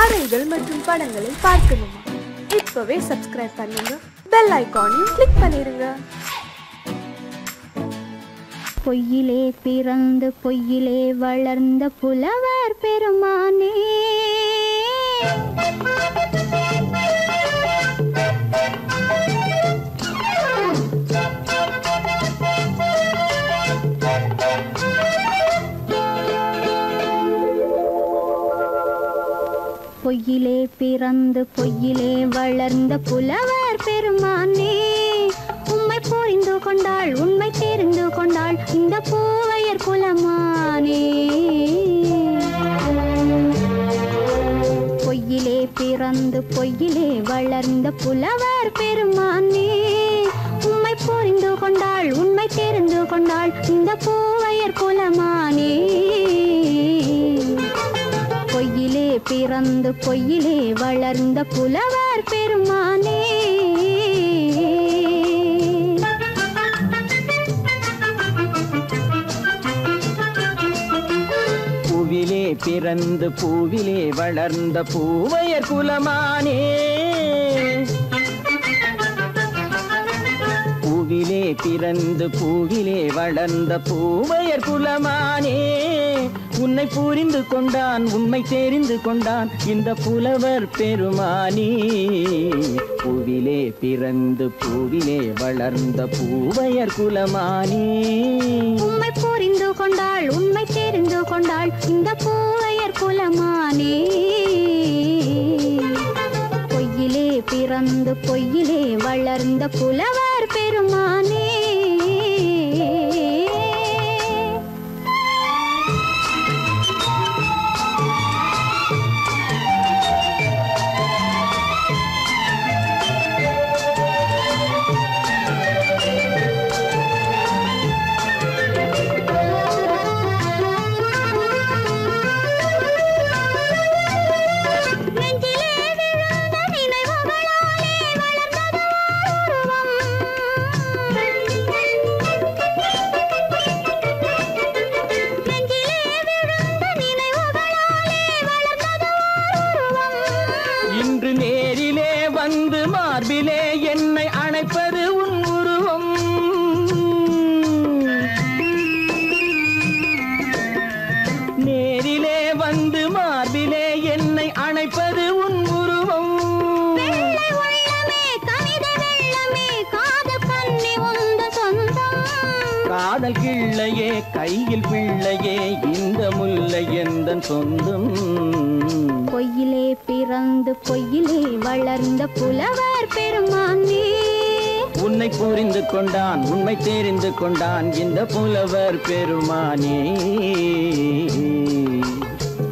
கதைகள் மற்றும் படங்களை பார்க்கணுமா? இப்பவே சப்ஸ்கிரைப் பண்ணுங்க, பெல் ஐகானையும் கிளிக் பண்ணிருங்க. பொய்யிலே பிறந்து பொய்யிலே வளர்ந்த புலவர் பெருமானே, பொய்யிலே பிறந்து பொய்யிலே வளர்ந்த புலவர் பெருமானே, உம்மை புரிந்து கொண்டாள் உண்மை தெரிந்து கொண்டாள் இந்த பூவையர் குலமானே. பொய்யிலே பிறந்து பொய்யிலே வளர்ந்த புலவர் பெருமானே, உம்மை புரிந்து கொண்டாள் உண்மை தெரிந்து கொண்டாள் இந்த பூவையர் குலமானே. பொய்யிலே பிறந்து பொய்யிலே வளர்ந்த புலவர் பெருமானே. பூவிலே பிறந்து பூவிலே வளர்ந்த பூவையர் குலமானே, பூவிலே பிறந்து பூவிலே வளர்ந்த பூவையர் குலமானே, உன்னை புரிந்து கொண்டான் உண்மை தெரிந்து கொண்டான் இந்த புலவர் பெருமானே. பூவிலே பிறந்து பூவிலே வளர்ந்த பூவையர் குலமானே, உண்மை புரிந்து கொண்டாள் உண்மை தெரிந்து கொண்டாள் இந்த பூவையர் குலமானே. பொய்யிலே பிறந்து பொய்யிலே வளர்ந்த புலவர் பெருமானே. இன்று நேரிலே வந்து மார்பிலே என்னை அணைப்பது உன் உருவம், நேரிலே வந்து மார்பிலே என்னை அணைப்பது உன் உருவம். காதல் கிள்ளையே கையில் பிள்ளையே இந்த முல்லை எந்தன் சொந்தம். பொய்யிலே பிறந்து பொய்யிலே வளர்ந்த புலவர் பெருமானே, உன்னை புரிந்து கொண்டான் உண்மை தெரிந்து கொண்டான் இந்த புலவர் பெருமானே.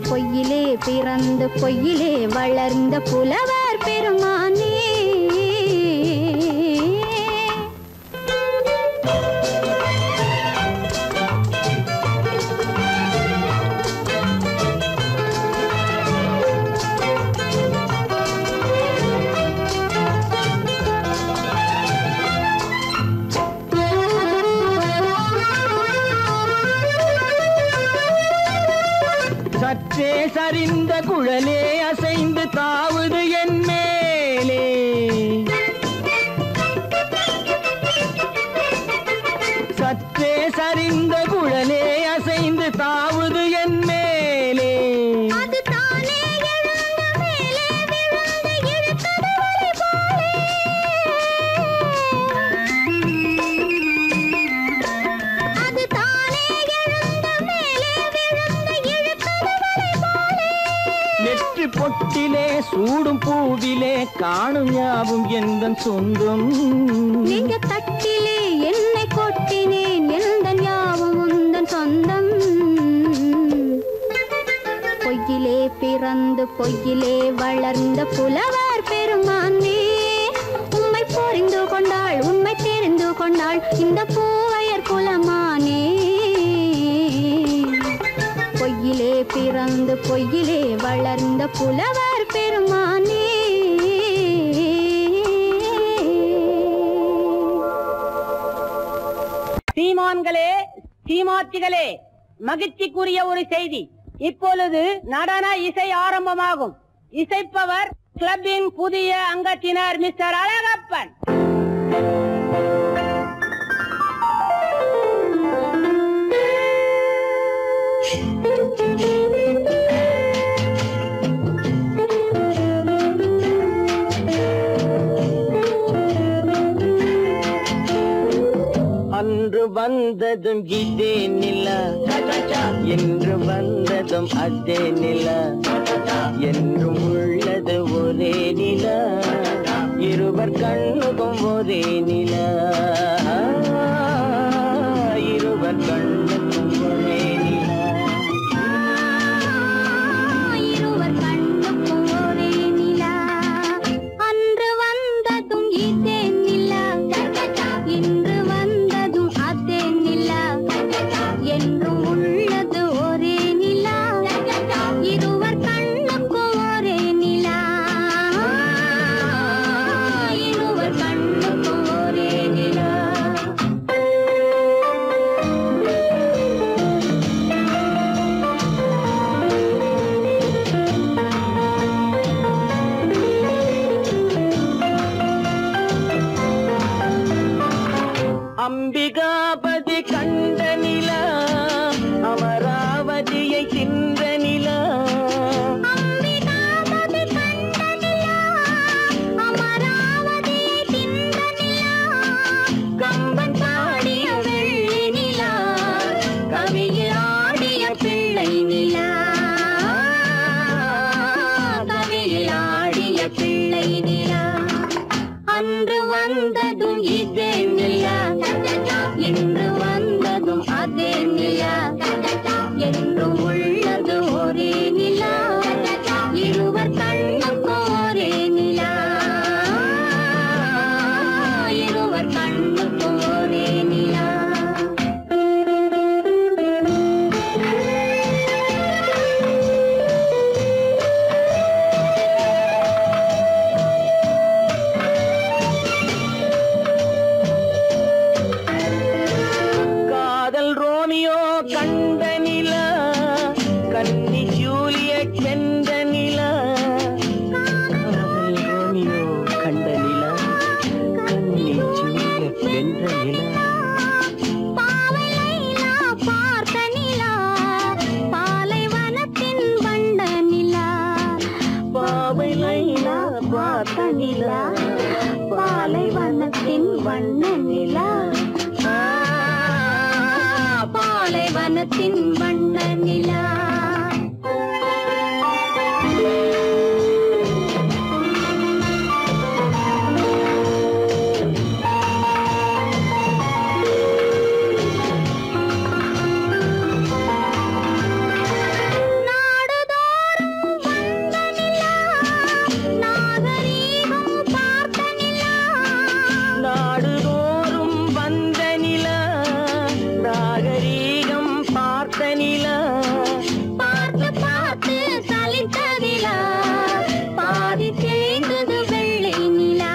பொய்யிலே பிறந்து பொய்யிலே வளர்ந்த புலவர் பெருமானே. சற்றே சரிந்த குழலே அசைந்து தாவுது என் மேலே, சற்றே சரிந்த குழலே அசைந்து தாவுது என் மேலே. நெற்றி பொட்டிலே சூடும் பூவிலே காணும் யாவும் எந்தன் சொந்தம். நீங்க தட்டிலே என்னை கொட்டினேன் எந்தன் யாவும் உந்தன் சொந்தம். பொய்யிலே பிறந்து பொய்யிலே வளர்ந்த புலவர் பெருமானே, உண்மை புரிந்து கொண்டாள் உண்மை தெரிந்து கொண்டாள் இந்த பூவையர் குலமானே. பொய்யிலே பிறந்து பொய்யிலே வளர்ந்த புலவர் பெருமானே. சீமான்களே சீமாத்திகளே, மகிழ்ச்சிக்குரிய ஒரு செய்தி. இப்பொழுது நடன இசை ஆரம்பமாகும். இசைப்பவர் கிளப்பின் புதிய அங்கத்தினர் மிஸ்டர் அழகப்பன். அன்று வந்ததும் இதே நிலா, என்று வந்ததும் அதே நிலா, என்றும் உள்ளது ஒரே நிலா, இருவர் கண்ணுக்கும் ஒரே நிலா, இருவர் கண்ணுக்கும் ஒரே நிலா, இருவர் கண்ணுக்கும் ஒரே நிலா. அன்று வந்ததும் இதே நிலா, இன்று வந்ததும் அதே நிலா, என்றும் உள்ளது ஒரே நிலா, இருவர் கண்ணுக்கும் ஒரே நிலா, இருவர் கண்ணுக்கும் ஒரே நிலா. அம்பிகாபதி கண்ட நிலா, அமராவதியை தின்ற நிலா, அம்பிகாபதி கண்ட நிலா, அமராவதியை தின்ற நிலா, கம்பன் பாடிய வெள்ளி நிலா, கவியில் ஆடிய பிள்ளை நிலா, கவியில் ஆடிய பிள்ளை நிலா. அன்று வந்ததும் இதே நிலா, இன்று வந்ததும் அதே நிலா, என்றும் உள்ளது ஒரே நிலா, இருவர் கண்ணுக்கும் ஒரே நிலா, இருவர் கண்ணுக்கும் ஒரே நிலா. காதல் ரோமியோ கண்ட நிலா, கன்னி ஜூலியட் வென்ற நிலா, காதல் ரோமியோ கண்ட நிலா, கன்னி ஜூலியட் வென்ற நிலா, பாவை லைலா பார்த்த நிலா, பாலைவனத்தின் வண்ட நிலா, பாவை லைலா பார்த்த நிலா, பாலைவனத்தின் வண்ண நிலா, பாலைவனத்தின் வண்ண நிலா. நாடுதோறும் வந்த நிலா, நாகரீகம் பார்த்த நிலா, நாடுதோறும் வந்த நிலா, நாகரீகம் பார்த்த நிலா, பார்த்து பார்த்து சலித்த நிலா, பாதி தேய்ந்தது வெள்ளை நிலா,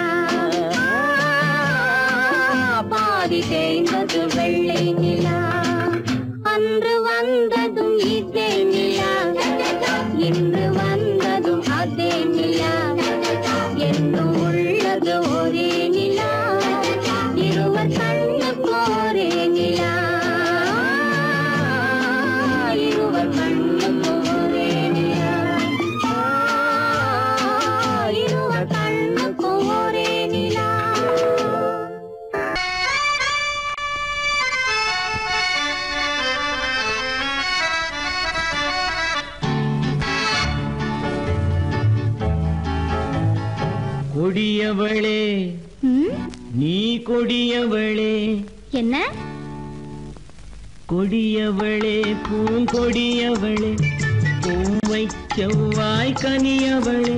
பாதி தேய்ந்தது வெள்ளை நிலா. அன்று வந்ததும் இதே நிலா, இன்று வந்ததும் அதே நிலா, என்றும் உள்ளது ஒரே நிலா, இருவர் கண்ணுக்கு ஒரே நிலா, இருவர் கண்ணுக்கு ஒரே நிலா, இருவர் கண்ணுக்கு ஒரே நிலா. கொடியவளே நீ கொடியவளே, என்ன கொடியவளே பூங்கொடியவளே, பூவை செவ்வாய் கனியவளே,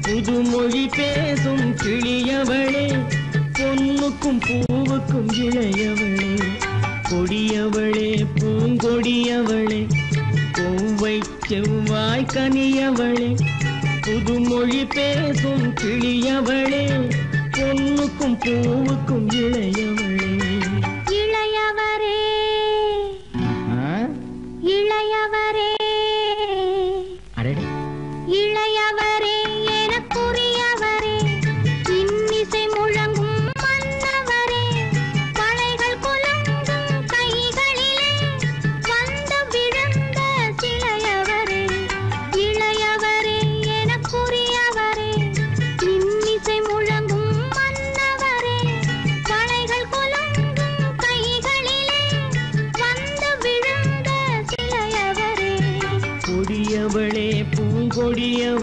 புதுமொழி பேசும் கிளியவளே, பொன்னுக்கும் பூவுக்கும் இளையவளே, கொடியவளே பூங்கொடியவளே, பூவை செவ்வாய் கனியவளே, புதுமொழி பேசும் கிளியவளே, பொன்னுக்கும் பூவுக்கும் இளையவளே. இளையவரே இளையவரே அடடே இளையவரே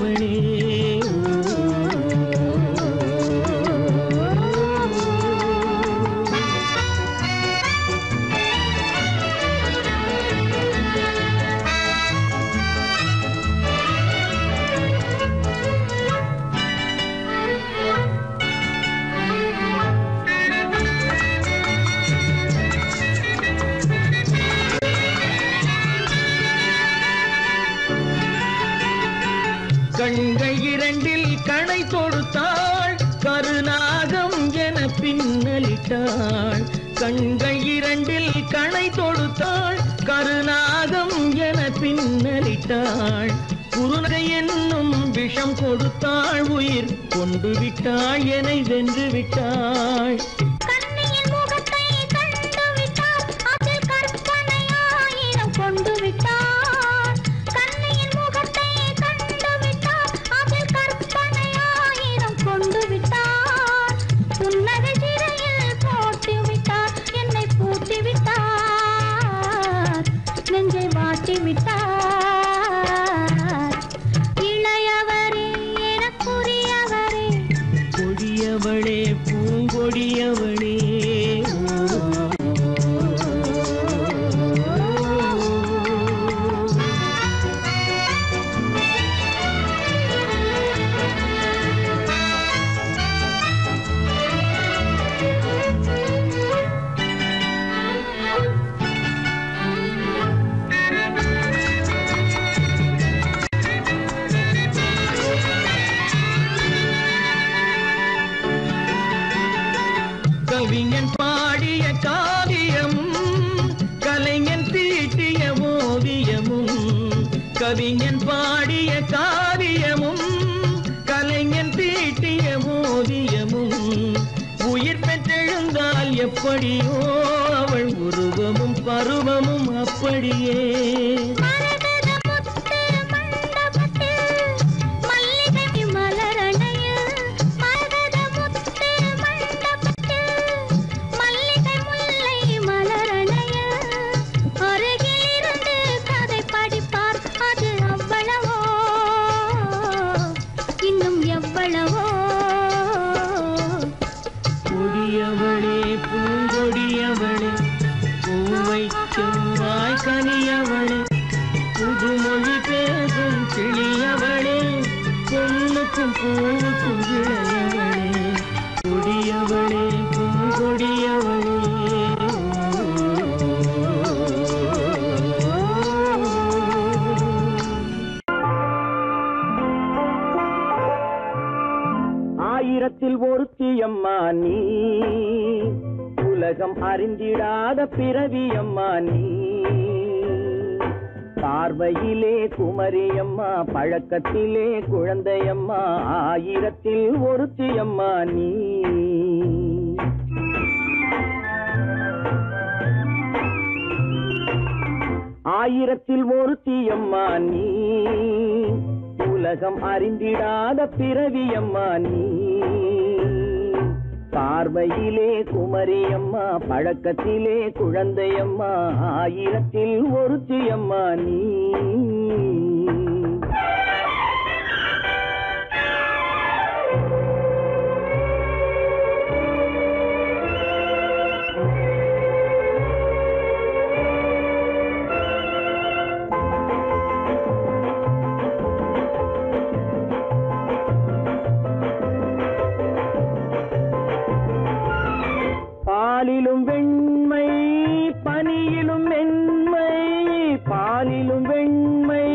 கொடியவளே கண்கள் இரண்டில் கணை தொடுத்தாள் கருநாகம் என பின்னலிட்டாள் கண்கள் இரண்டில் கணை தொடுத்தாள் கருநாகம் என பின்னலிட்டாள் குருநகை என்னும் விஷம் கொடுத்தாள் உயிர் கொண்டு விட்டாள் என்னை வென்று விட்டாள் கொண்டு விட்டார் கண்ணியின் முகத்தை கண்டு விட்டார் அதில் கற்பனை ஆயிரம் கொண்டு விட்டார் புன்னகை சிறையில் போட்டு விட்டார் என்னை பூட்டி விட்டார் நெஞ்சை வாட்டி விட்டார் இளையவரே எனக்குரியவரே கொடியவளே பூங்கொடியவளே கவிஞன் பாடிய காவியமும் கலைஞன் தீட்டிய ஓவியமும் கவிஞன் பாடிய காவியமும் கலைஞன் தீட்டிய ஓவியமும் உயிர் பெற்றெழுந்தால் எப்படியோ அவள் உருவமும் பருவமும் அப்படியே கொடியவளே பூங்கொடியவளே பூவை செவ்வாய் கனியவளே புதுமொழி பேசும் கிளியவளே பொண்ணுக்கும் பூவுக்கும் இளையவளே கொடியவளே பூங்கொடியவளே ஆயிரத்தில் ஒருத்தியம்மா நீ உலகம் அறிந்திடாத பிறவியம்மா நீ பார்வையிலே குமரியம்மா பழக்கத்திலே குழந்தையம்மா ஆயிரத்தில் ஒருத்தியம்மா நீ ஆயிரத்தில் ஒருத்தியம்மா நீ உலகம் அறிந்திடாத பிறவியம்மா நீ பார்வையிலே குமரியம்மா பழக்கத்திலே குழந்தையம்மா ஆயிரத்தில் ஒருத்தியம்மா நீ பாலிலும் வெண்மை பனியிலும் மென்மை பாலிலும் வெண்மை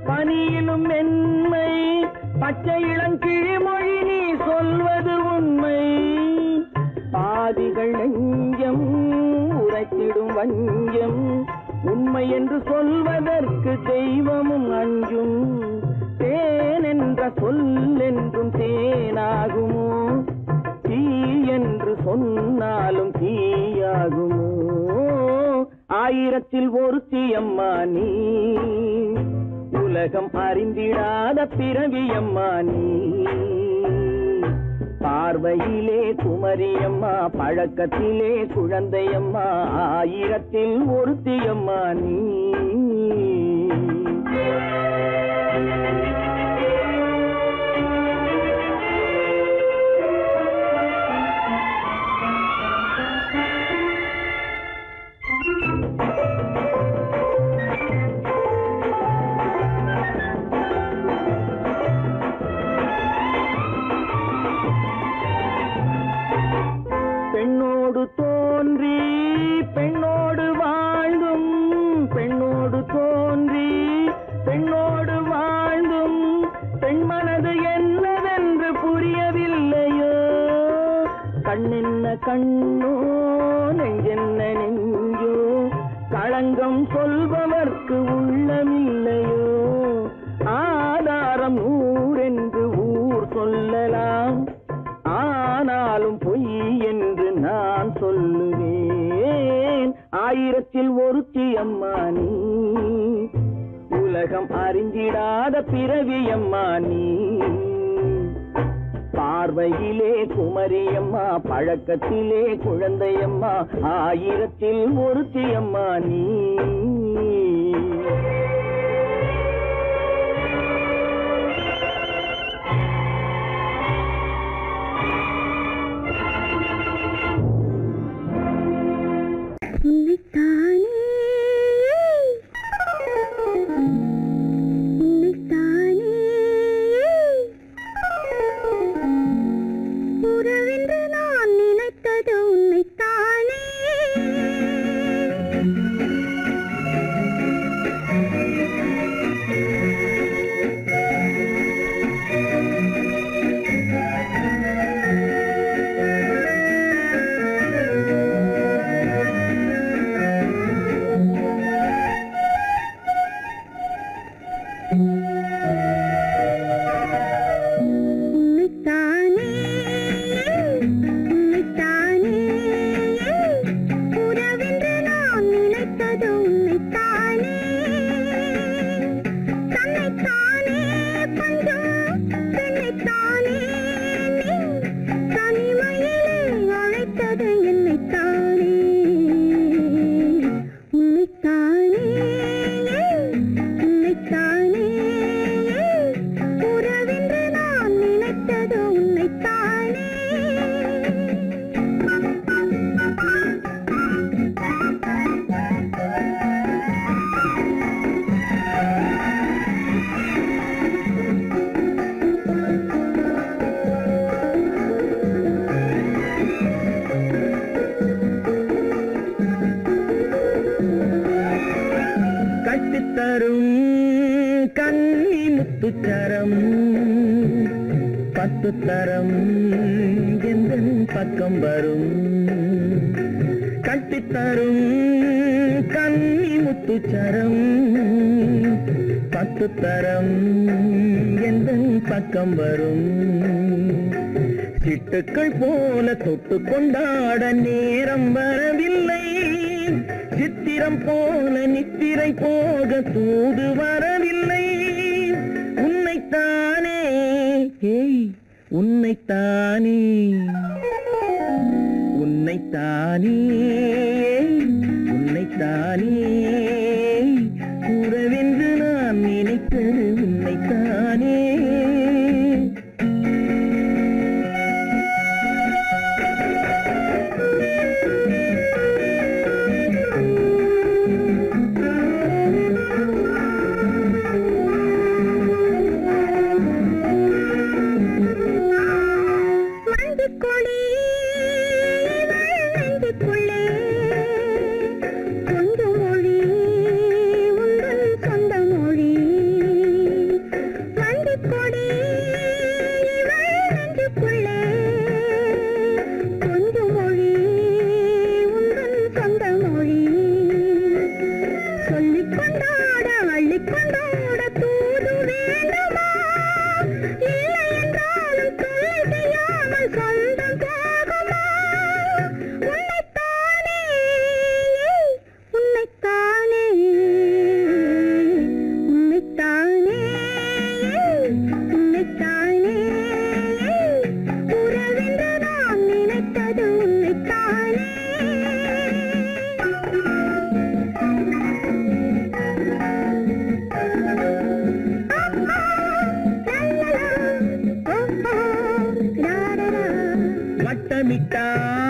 பனியிலும் மென்மை பச்சை இளங்கிழிமொழி நீ சொல்வது உண்மை பாதிகள் நெஞ்சம் உரைத்திடும் வஞ்சம் உண்மை என்று சொல்வதற்கு தெய்வமும் அஞ்சும் தேன் என்ற சொல் என்றும் தேனாகுமோ தீ என்று சொன்னாலும் தீயாகுமோ ஆயிரத்தில் ஒருத்தியம்மா நீ உலகம் அறிந்திடாத பிறவியம்மா நீ பார்வையிலே குமரியம்மா பழக்கத்திலே குழந்தையம்மா ஆயிரத்தில் ஒருத்தியம்மா நீ காதல் என்னவென்று புரியவில்லையோ கண்ணென்ன கண்ணோ நெஞ்சென்ன நெஞ்சோ களங்கம் சொல்பவர்க்கு உள்ளமில்லையோ ஆதாரம் ஊரென்று ஊர் சொல்லலாம் ஆனாலும் பொய் என்று நான் சொல்லுவேன் ஆயிரத்தில் ஒருத்தி அம்மா நீ உலகம் அறிந்திடாத பிறவி அம்மா நீ பார்வையிலே குமரியம்மா பழக்கத்திலே குழந்தையம்மா ஆயிரத்தில் ஒருத்தி அம்மா நீ தரம் எந்தன் பக்கம் வரும் கட்டித்தரும் கன்னி முத்துச்சரம் 10 தரம் எந்தன் பக்கம் வரும் சிட்டுக்கள் போல தொட்டு கொண்டாட நேரம் வரவில்லை சித்திரம் போல நித்திரை போக தூது வரவில்லை உன்னைத்தானே உன்னைத்தானே உன்னைத்தானே உன்னைத்தானே உறவென்று நான் நினைத்தது உன்னைத்தானே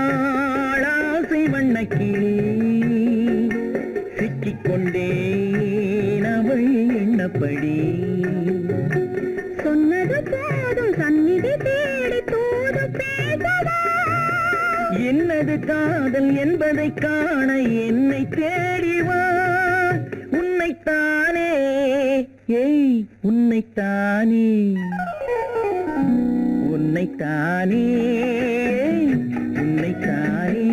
வட்டமிட்டாளாசை வண்ணக்கிளி சிக்கிக்கொண்டேன் அவள் எண்ணப்படி சொன்னது போதும் சந்நிதி தேடி தூது பேசவா என்னது காதல் என்பதை காண என்னை தேடிவா உன்னைத்தானே உன்னைத்தானே உன்னைத்தானே உன்னைத்தானே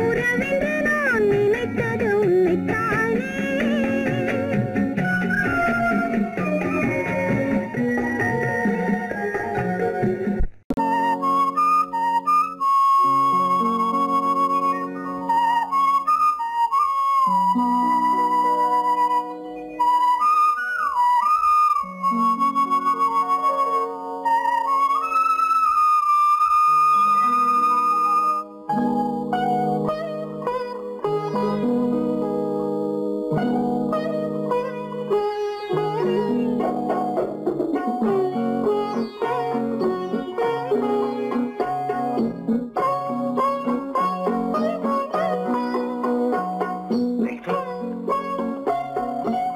உறவென்று நான் நினைத்தது உன்னைத்தானே.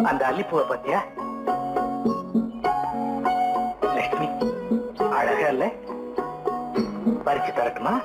அந்த அல்லிப்பூவை பத்தியா லட்சுமி? அழகா இல்ல? பறிச்சு தரட்டுமா?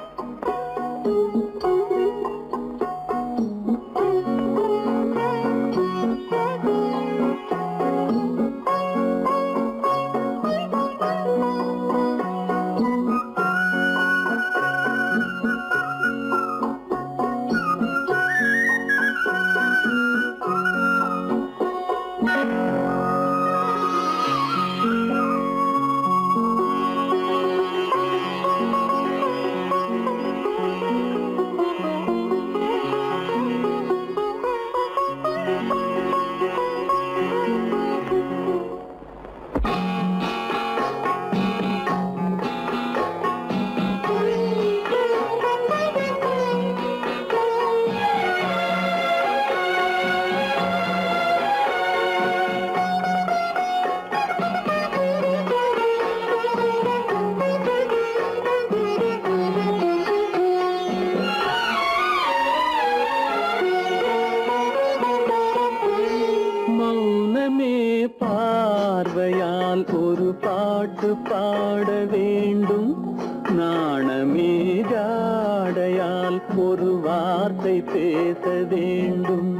பார்வையால் ஒரு பாட்டு பாட வேண்டும், நாணமே ஜாடையால் ஒரு வார்த்தை பேச வேண்டும்.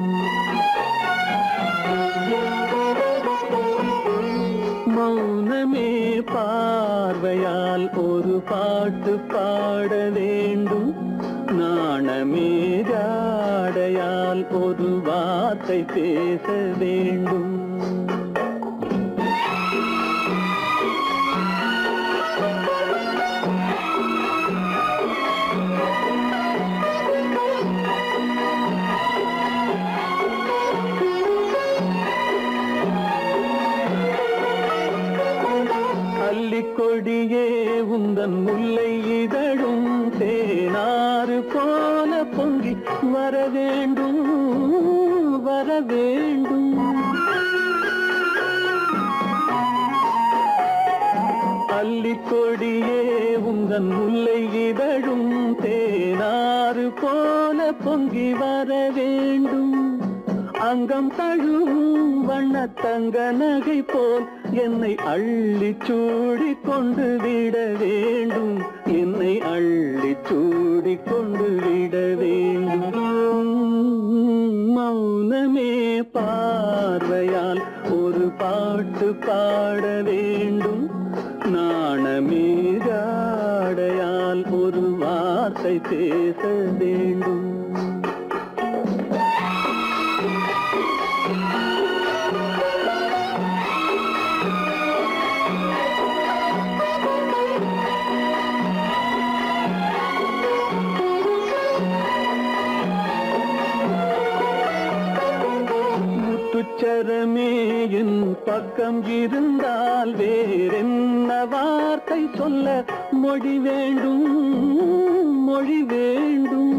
மௌனமே பார்வையால் ஒரு பாட்டு பாட வேண்டும், நாணமே ஜாடையால் ஒரு வார்த்தை பேச வேண்டும். கொடியே உந்தன் முல்லை இதழும் தேனாறு போல பொங்கி வர வேண்டும், வர வேண்டும். அல்லிக்கொடியே உந்தன் முல்லை இதழும் தேனாறு போல பொங்கி வர வேண்டும். அங்கம் தழுவும் வண்ணத்தங்க நகை போல் என்னை அள்ளி சூடி கொண்டு விட வேண்டும், என்னை அள்ளி சூடி கொண்டு விட வேண்டும். மௌனமே பார்வையால் ஒரு பாட்டு பாட வேண்டும், நாணமே ஜாடையால் ஒரு வார்த்தை பேச வேண்டும். முத்துச்சரமே என் பக்கம் இருந்தால் வேறென்ன வார்த்தை சொல்ல மொழி வேண்டும், மொழி வேண்டும்.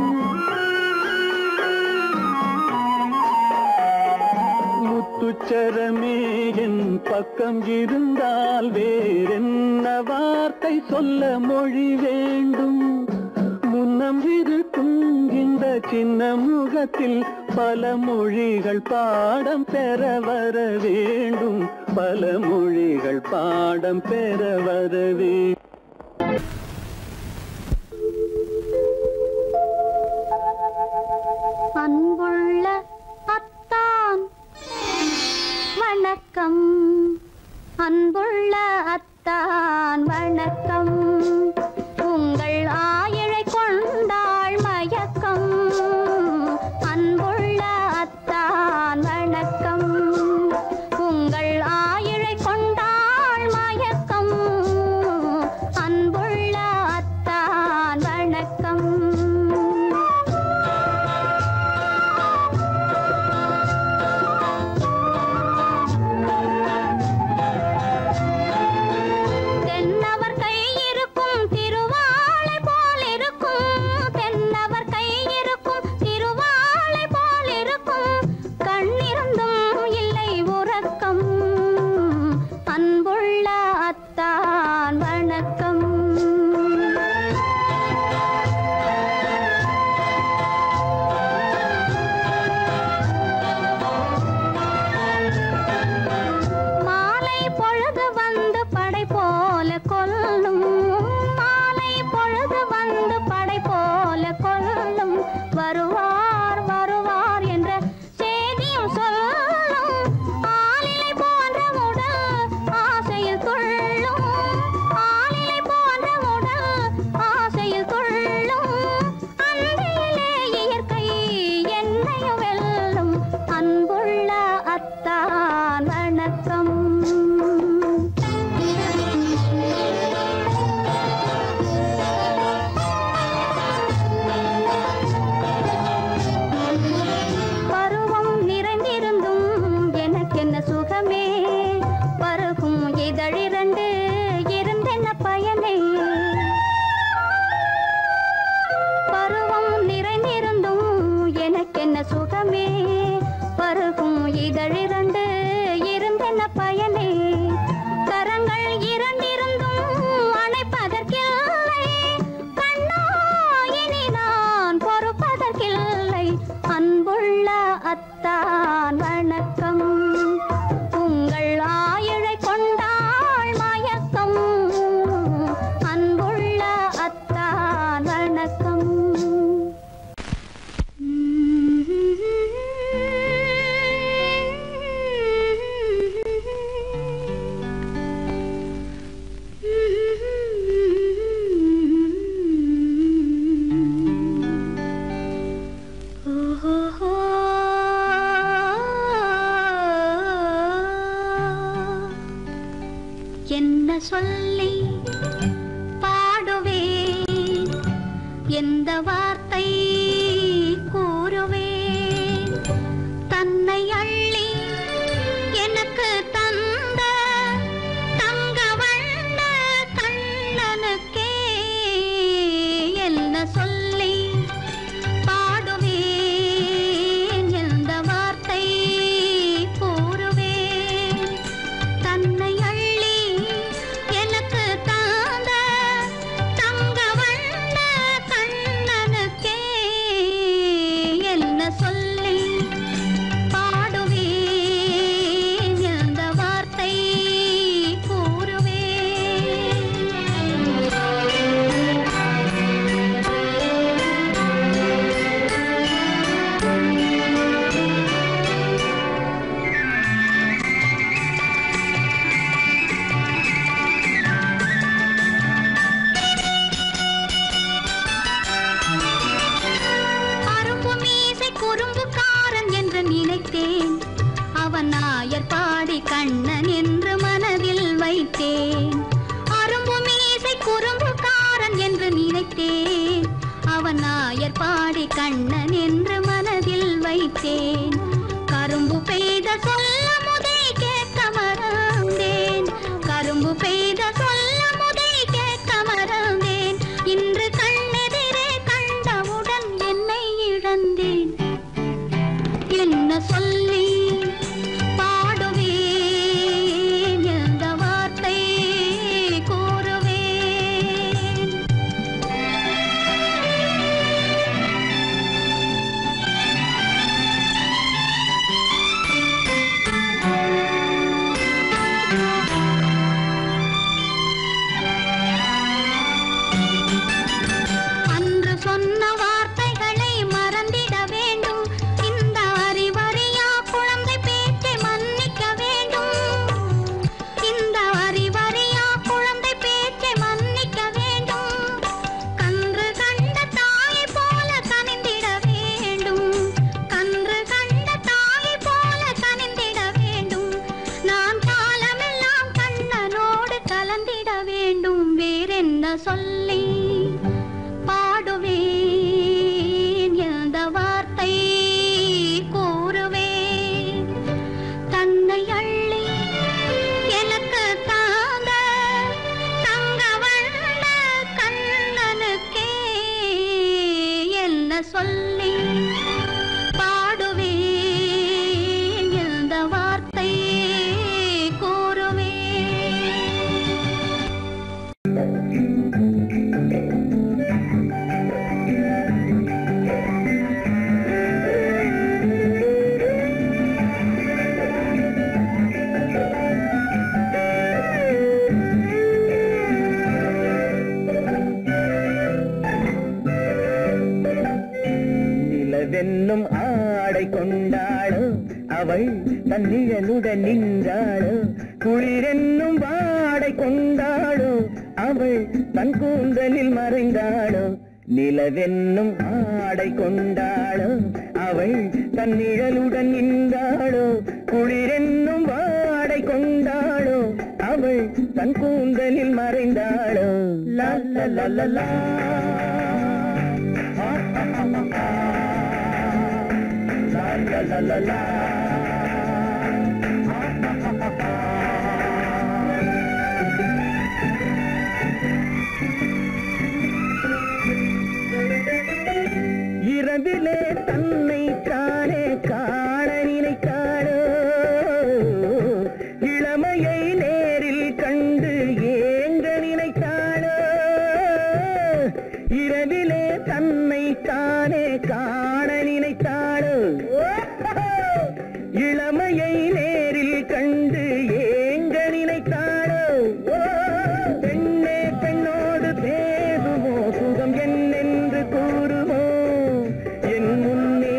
முத்துச்சரமே என் பக்கம் இருந்தால் வேறென்ன வார்த்தை சொல்ல மொழி வேண்டும். முன்னம் இருக்கும் இந்த சின்ன முகத்தில் பல மொழிகள் பாடம் பெற வர வேண்டும், பல மொழிகள் பாடம் பெற வர வேண்டும். அன்புள்ள அத்தான் வணக்கம், அன்புள்ள அத்தான் வணக்கம். சொல்லி பாடுவேன், எந்த வார்த்தை கூறுவேன். தன்னை அள்ளி எனக்கு தந்த தங்க வண்ண கண்ணனுக்கே என்ன சொல்லி பாடுவேன், எந்த வார்த்தை கூறுவேன். தன்னை அள்ளி எனக்கு தந்த தங்க வண்ண கண்ணனுக்கே என்ன சொல்லி பாடுவேன், எந்த வார்த்தை கூறுவேன். அரும்பு மீசை குறும்புக்காரன் என்று நினைத்தேன், அவன் நாயர் பாடி கண்ணன் என்று மனதில் வைத்தேன். அரும்பு மீசை குறும்புக்காரன் என்று நினைத்தேன், அவன் நாயர் பாடி கண்ணன் என்று மனதில் வைத்தேன். கரும்பு பெய்த சொல்ல முதை கேட்க மறந்தேன், கரும்பு பெய்த சொல்ல முதை கேட்க மறந்தேன். இன்று கண்ணெதிரே கண்டவுடன் என்னை இழந்தேன். என்ன சொல்லி பாடுவேன், எந்த வார்த்தை கூறுவேன். அன்று சொன்ன வார்த்தைகளை மறந்திட வேண்டும், இந்த அறிவறியா குழந்தை பேச்சை மன்னிக்க வேண்டும். இந்த அறிவறியா குழந்தை பேச்சை மன்னிக்க வேண்டும். கன்று கண்ட தாயை போல கனிந்திட வேண்டும், கன்று கண்ட தாயை போல கனிந்திட வேண்டும். நான் காலமெல்லாம் கண்ணனோடு கலந்திட வேண்டும். வேறென்ன சொல்லி பாடுவேன், எந்த வார்த்தை கூறுவேன். தன்னை அள்ளி எனக்கு தாந்த தங்க வண்ண கண்ணனுக்கே என்ன சொல்லி பாடுவேன், எந்த வார்த்தை கூறுவேன். நிலவென்னும் ஆடை கொண்டாளோ அவள் தன்னிழலுடன் நின்றாளோ, குளிரென்னும் வாடை கொண்டாளோ அவள் தன் கூந்தலில் மறைந்தாளோ. நிலவென்னும் ஆடை கொண்டாளோ அவள் தன் நிழலுடன் நின்றாளோ, குளிரென்னும் வாடை கொண்டாளோ அவள் தன் கூந்தலில் மறைந்தாளோ. லா லா லா லா லா. La la la la. இரவிலே தன்னை தானே காண நினைத்தாளோ, இளமையை நேரில் கண்டு ஏங்க நினைத்தாளோ. இரவிலே தன்னை தானே காண நினைத்தாளோ, இளமையை நேரில் கண்டு ஏங்க நினைத்தாளோ. பெண்ணே பெண்ணோடு பேசுமோ, சுகம் என்னென்று கூறுமோ, என் முன்னே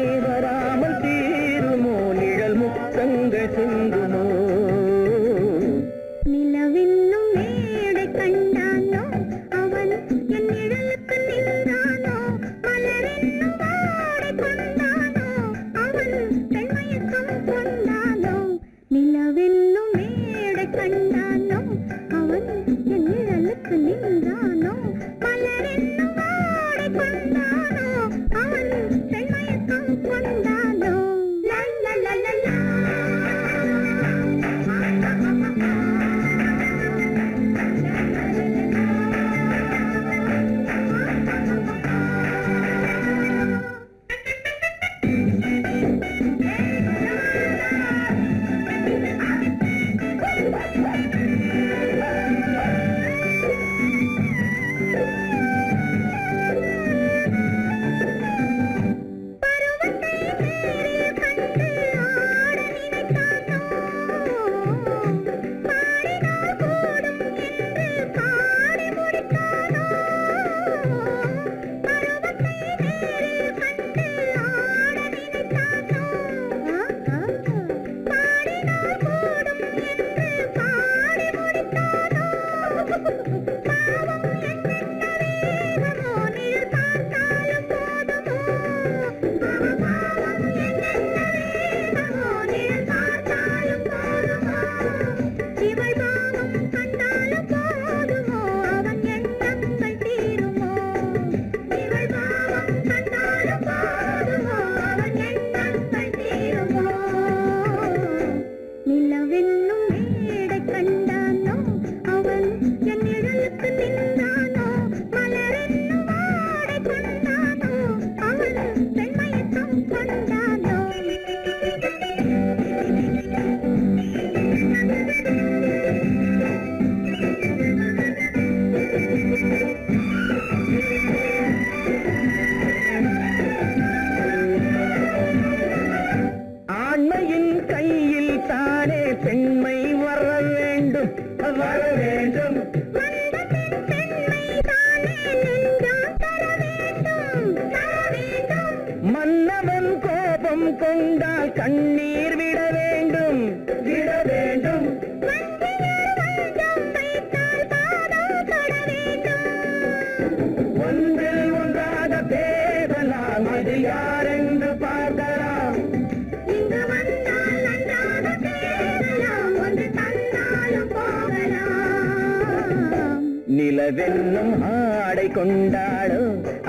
நிலவென்னும் ஆடை கொண்டாளோ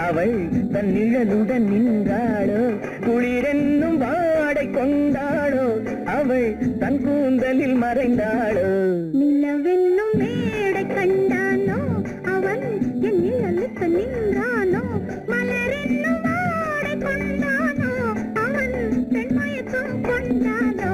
அவள் தன் நிழலுடன் நின்றாளோ குளிரென்னும் வாடை கொண்டாளோ அவள் தன் கூந்தலில் மறைந்தாளோ நிலவென்னும் மேடை கண்டானோ அவன் என் நிழலுக்கு நின்றானோ மலரென்னும் வாடை கொண்டானோ அவன் பெண்மயக்கம் கொண்டானோ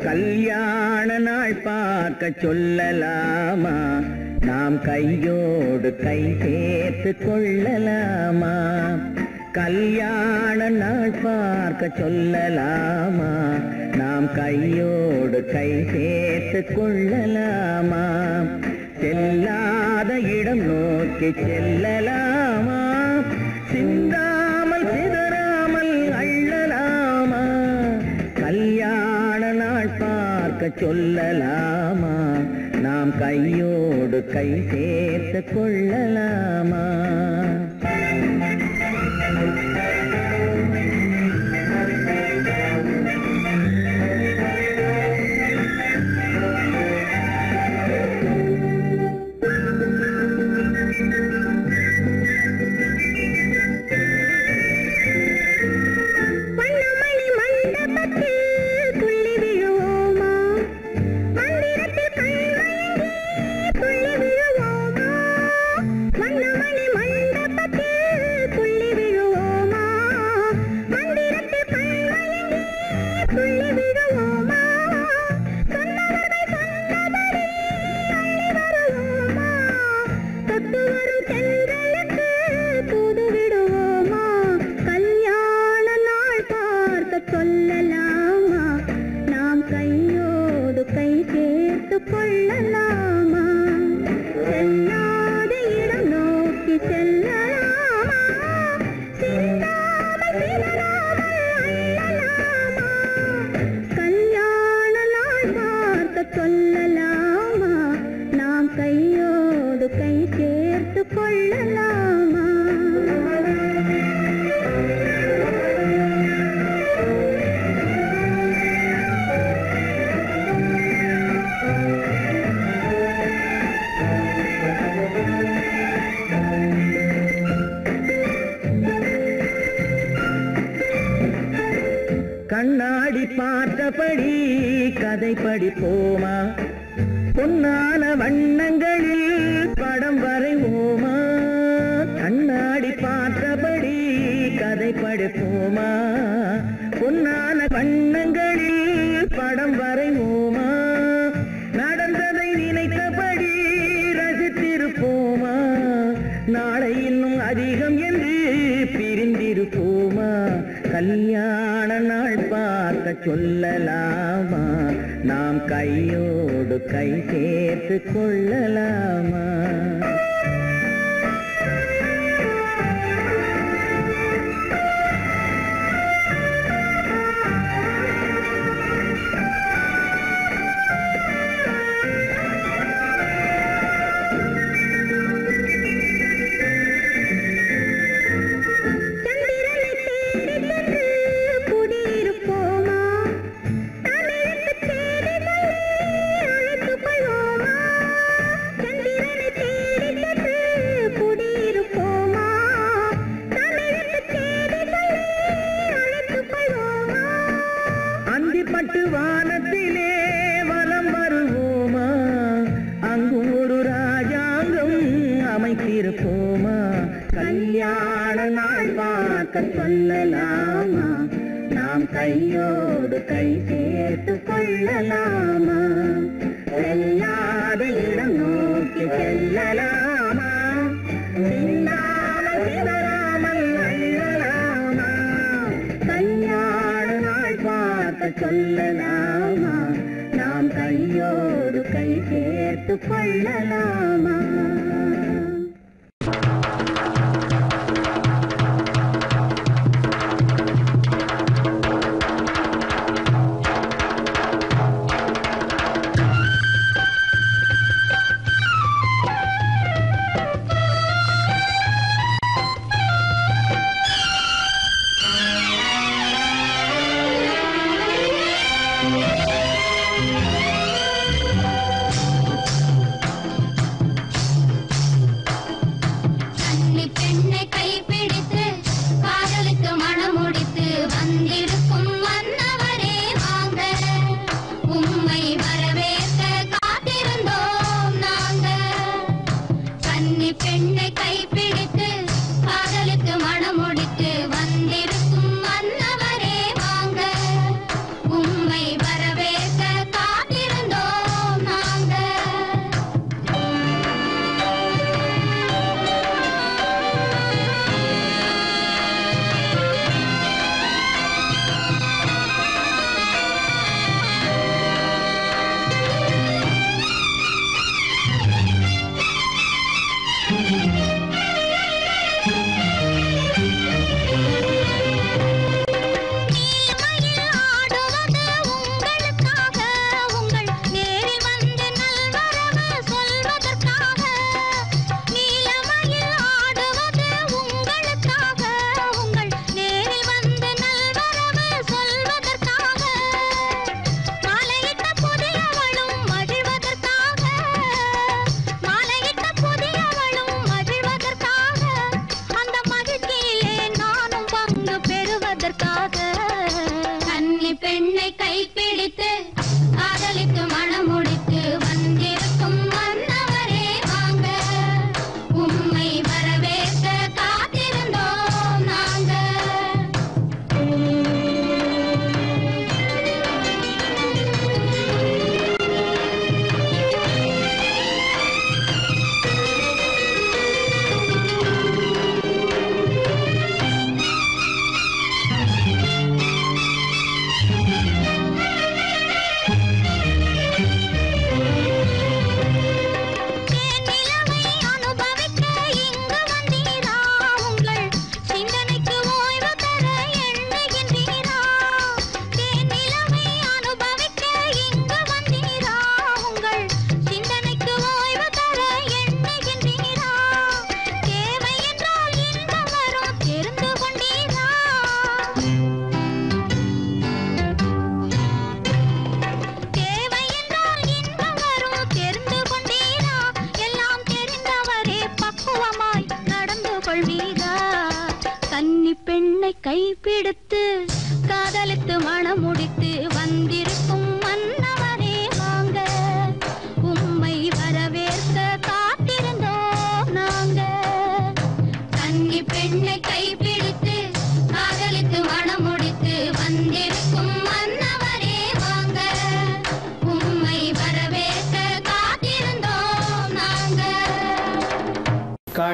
கல்யாண நாள் பார்க்க சொல்லலாமா நாம் கையோடு கை சேர்த்து கொள்ளலாமா கல்யாண நாள் பார்க்க சொல்லலாமா நாம் கையோடு கை சேர்த்து கொள்ளலாமா செல்லாத இடம் நோக்கி செல்லலாமா சிந்தாமல் சிதறாமல் அள்ளலாமா கல்யாண நாள் பார்க்க சொல்லலாமா நாம் கையோடு கை சேர்த்து கொள்ளலாமா கண்ணாடி பார்த்தபடி கதை படிப்போமா பொன்னான வண்ணங்களில் படம் வரைவோமா கண்ணாடி பார்த்தபடி கதை படிப்போமா பொன்னான வண்ணங்களில் படம் வரைவோமா நடந்ததை நினைத்த உள்ளபடி ரசித்திருப்போமா நாளை இன்னும் அதிகம் என்று பிரிந்திருப்போமா கல்யாண நாள் பார்க்க சொல்லலாமா நாம் கையோடு கை சேர்த்து கொள்ளலாமா சொல்லலாமா நாம் கையோடு கை சேர்த்து கொள்ளலாமா செல்லாத இடம் நோக்கி செல்லலாமா சிந்தாமல் அள்ளலாமா கல்யாண நாள் பார்க்க சொல்லலாமா நாம் கையோடு கை சேர்த்து கொள்ளலாமா கைப்பிடித்து காதலித்து மனம் முடித்து வந்திருக்கும் மன்னவனே வாங்க உம்மை வரவேற்க காத்திருந்தோம் நாங்க கன்னி பெண்ணை கைப்பிடித்து காதலித்து மனம் முடித்து வந்திருக்கும் மன்னவனே வாங்க உம்மை வரவேற்க காத்திருந்தோம்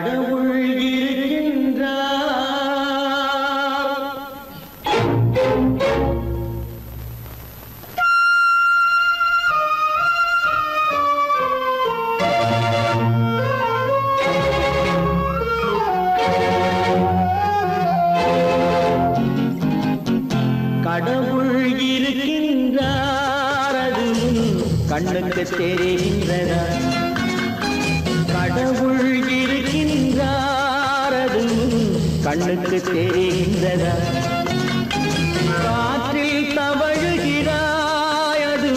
கடவுள் இருக்கின்றார். கடவுள் இருக்கின்றார், அது கண்ணுக்கு தெரிகின்றதா? கடவுள் இருக்கின்றார், அது கண்ணுக்கு தெரிகின்றதா? காற்றில் தவழுகிறாய், அது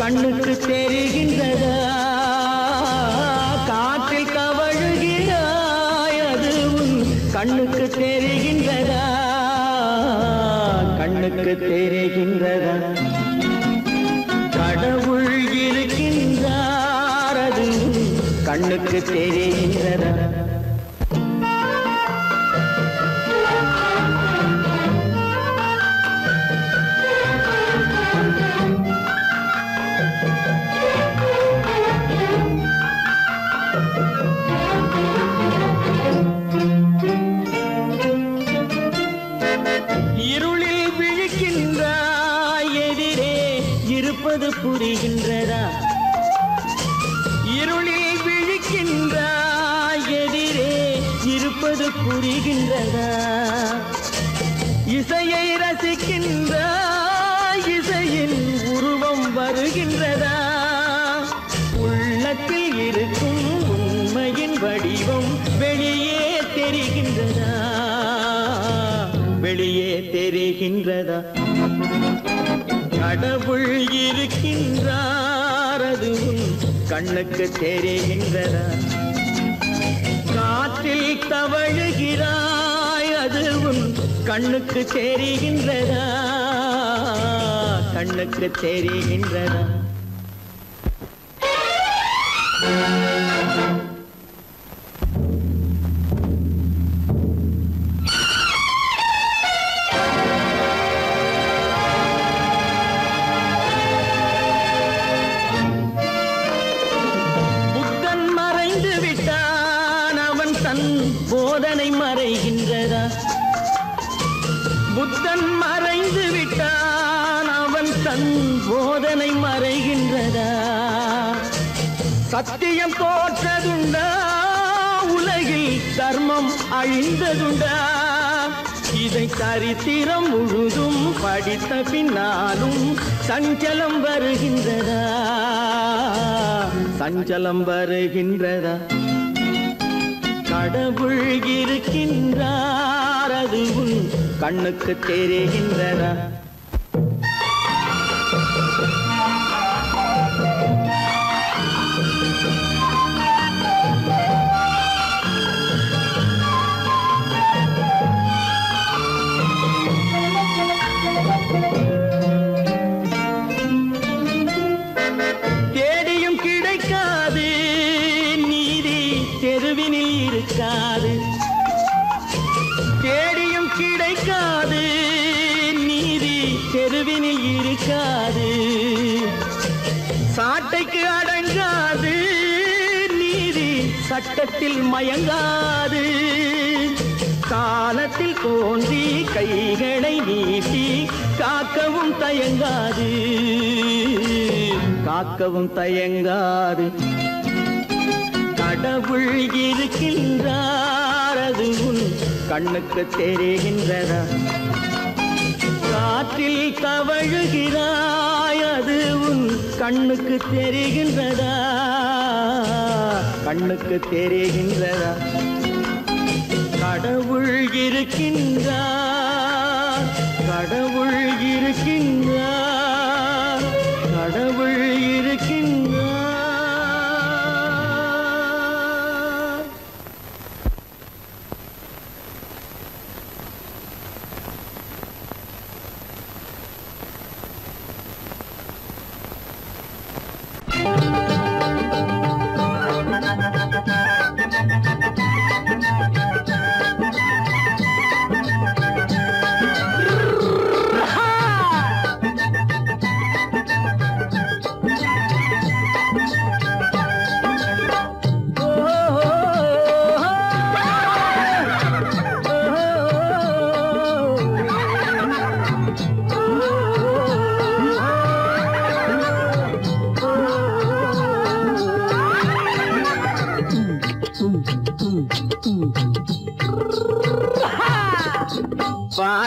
கண்ணுக்கு தெரிகின்றதா? காற்றில் தவழுகிறாய், அது கண்ணுக்கு தெரிகின்றதா? கண்ணுக்கு தெரிகின்றதா? கடவுள் இருக்கின்றார், அது கண்ணுக்கு தெரிகின்றதா? இருளில் விழிக்கின்றாய், எதிரே இருப்பது புரிகின்றதா? இருளில் விழிக்கின்றாய், எதிரே இருப்பது புரிகின்றதா? இசையை ரசிக்கின்றாய், இசையின் உருவம் வருகின்றதா? உள்ளத்தில் இருக்கும் உண்மையின் வடிவம் வெளியே தெரிகின்றதா? வெளியே தெரிகின்றதா? கடவுள் இருக்கின்றார், அது கண்ணுக்கு தெரிகின்றதா? காற்றில் தவழுகிறாய், அது கண்ணுக்கு தெரிகின்றதா? கண்ணுக்கு தெரிகின்றதா? போதனை மறைகின்றதா? புத்தன் மறைந்து விட்டான், அவன் தன் போதனை மறைகின்றதா? சத்தியம் தோற்றதுண்டா? உலகில் தர்மம் அழிந்ததுண்டா? இதை சரித்திரம் முழுதும் படித்த பின்னாலும் சஞ்சலம் வருகின்றதா? சஞ்சலம் வருகின்றதா? கடவுள் இருக்கின்றார், அது கண்ணுக்கு தெரிகின்றதா? தேடியும் கிடைக்காது நீதி, தெருவினில் இருக்காது. தேடியும் கிடைக்காது நீதி, தெருவினில் இருக்காது. சாட்டைக்கு அடங்காது நீதி, சட்டத்தில் மயங்காது. காலத்தில் தோன்றி கைகளை நீட்டி காக்கவும் தயங்காது. காக்கவும் தயங்காது. கடவுள் இருக்கின்றார், அது கண்ணுக்கு தெரிகின்றதா? காற்றில் தவழுகிறாய், அது கண்ணுக்கு தெரிகின்றதா? கண்ணுக்கு தெரிகின்றதா? கடவுள் இருக்கின்றார், கடவுள் இருக்கின்றார், கடவுள் இருக்கின்றார்.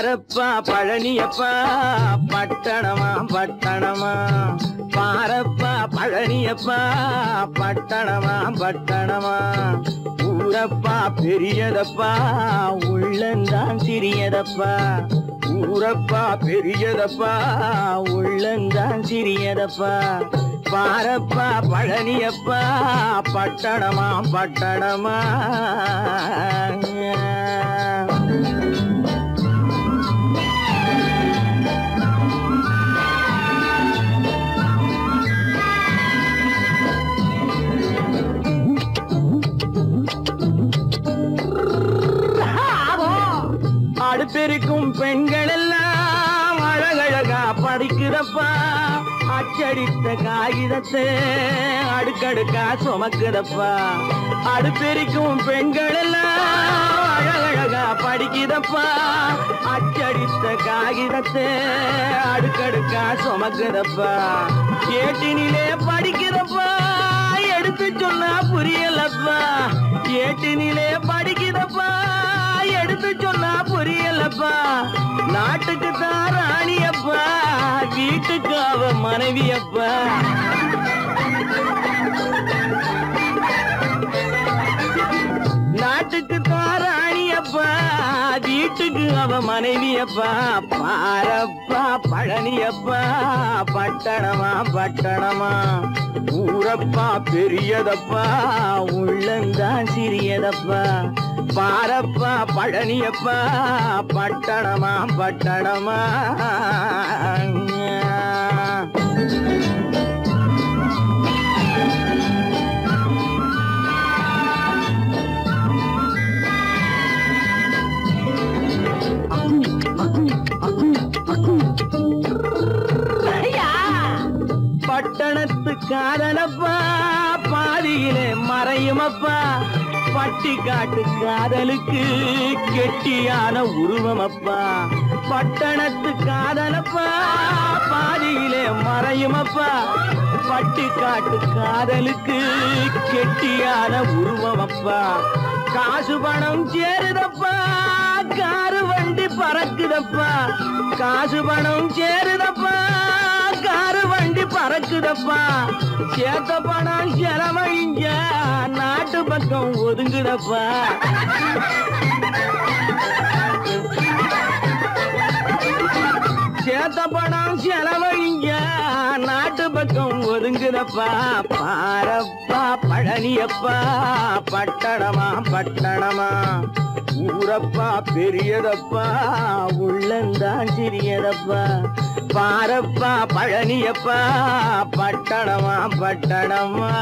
பாரப்பா பழனியப்பா பட்டணமா பட்டணமா பாரப்பா பழனியப்பா பட்டணமா பட்டணமா ஊரப்பா பெரியதப்பா உள்ளந்தான் சிறியதப்பா ஊரப்பா பெரியதப்பா உள்ளந்தான் சிறியதப்பா பாரப்பா பழனியப்பா பட்டணமா பட்டணமா அடுப்பெருக்கும் பெண்கள் எல்லாம் அழகழகா படிக்குதப்பா அச்சடித்த காகிதத்தை அடுக்கடுக்கா சுமக்குதப்பா அடுப்பெருக்கும் பெண்கள் எல்லாம் அழகழகா படிக்குதப்பா அச்சடித்த காகிதத்தை அடுக்கடுக்கா சுமக்குதப்பா ஏட்டினிலே படிக்குதப்பா எடுத்து சொன்னா புரியலப்பா ஏட்டினிலே படிக்குதப்பா எடுத்து சொன்னா புரியலப்பா நாட்டுக்கு தான் ராணியப்பா வீட்டுக்கு அவ மனைவியப்பா நாட்டுக்கு தான் ராணியப்பா வீட்டுக்கு அவ மனைவியப்பா பாரப்பா பழனியப்பா பட்டணமா பட்டணமா ஊரப்பா பெரியதப்பா உள்ளந்தான் சிறியதப்பா பாரப்பா பழனியப்பா பட்டணமா பட்டணமா பட்டணத்து காதலப்பா பாதியிலே மறையுமப்பா பட்டி காட்டு காதலுக்கு கெட்டியான உருவமப்பா பட்டணத்து காதலப்பா பாதியிலே மறையுமப்பா பட்டி காட்டு காதலுக்கு கெட்டியான உருவமப்பா காசு பணம் சேருதப்பா காரு வண்டி பறக்குதப்பா காசு பணம் சேருதப்பா காரு வண்டி பறக்குதப்பா சேத்த பணம் செலவழிஞ்ச நாட்டு பக்கம் ஒதுங்குதப்பா சேத்த பணம் செலவழிஞ்ச நாட்டு பக்கம் ஒதுங்குதப்பா பாரப்பா பழனியப்பா பட்டணமா பட்டணமா ஊரப்பா பெரியதப்பா உள்ளந்தான் சிறியதப்பா பாரப்பா பழனியப்பா பட்டணமா பட்டணமா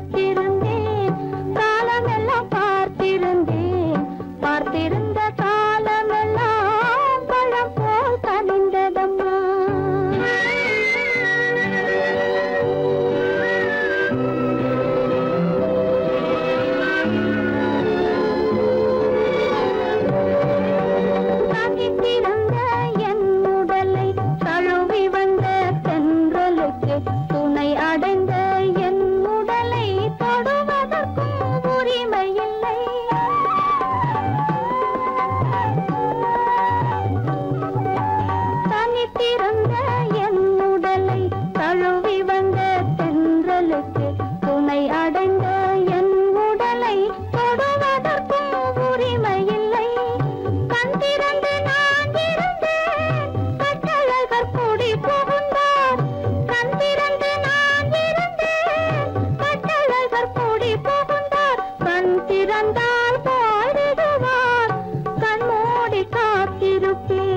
காத்திருந்தேன் காலமெல்லாம் பார்த்திருந்தேன் பார்த்திருந்த காலமெல்லாம் பழம் போல் கனிந்ததம்மா தனித்திருந்த என் உடலை தழுவி வந்த தென்றலுக்கு துணை அடைந்த என் உடலை தொடுவதற்கும் உரிமையில்லை தனித்திருந்த என் உடலை தழுவி வந்த தென்றலுக்கு துணை அடைந்த என் உடலை தொடுவதற்கும் உரிமையில்லை கண் திறந்து நான் இருந்தேன் கட்டழகர் கூடி புகுந்தார் கண் திறந்து நான் இருந்தேன் கட்டழகர் கூடி புகுந்தார் கண் திறந்தால் பாடுவார் கண் மூடி காத்திருப்பேன்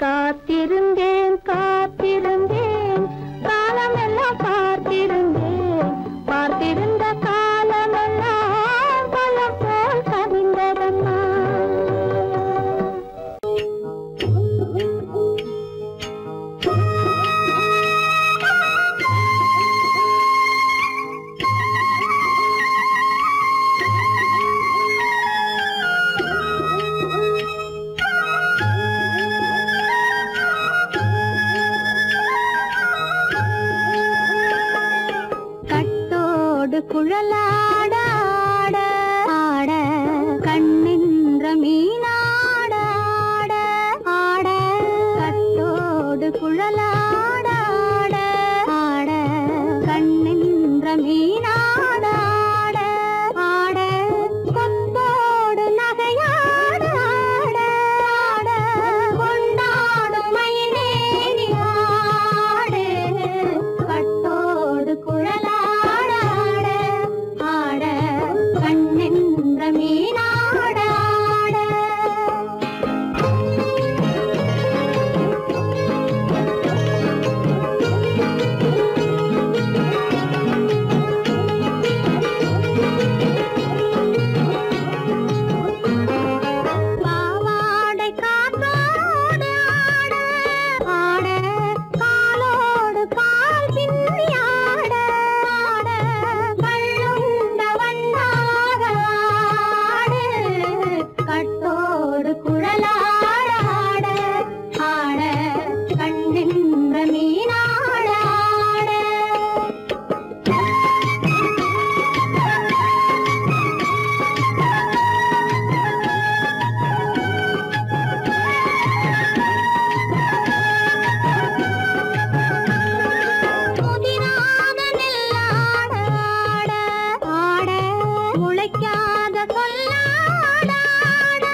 காத்திருந்தேன் காத்திருந்தேன் காலமெல்லாம் பார்த்திருந்தேன் பார்த்திருந்த காலமெல்லாம் பழம் போல் கனிந்ததம்மா கட்டோடு குழலாட ஆட ஆட கண்ணின்ற மீனாட ஆட ஆட கட்டோடு குழலாட ஆட ஆட கண்ணின்ற மீனாட ஆட ஆட கொம்போடு நகையாட ஆட ஆட கொண்டாடும் மயிலேறி ஆடு கட்டோடு குழலாட ஆட ஆட கண்ணின்ற மீனாட ஆட பாவாடை காத்தோடு ஆட ஆட காலோடு பால் பின்னி ஆட ஆட கள்ளுண்ட வண்ணாக ஆடு கட்டோடு குழலாட ஆட ஆட கண்ணின்ற மீனாட ஆட முதிராத நெல்லாட ஆட ஆட முளைக்காத சொல்லாட ஆட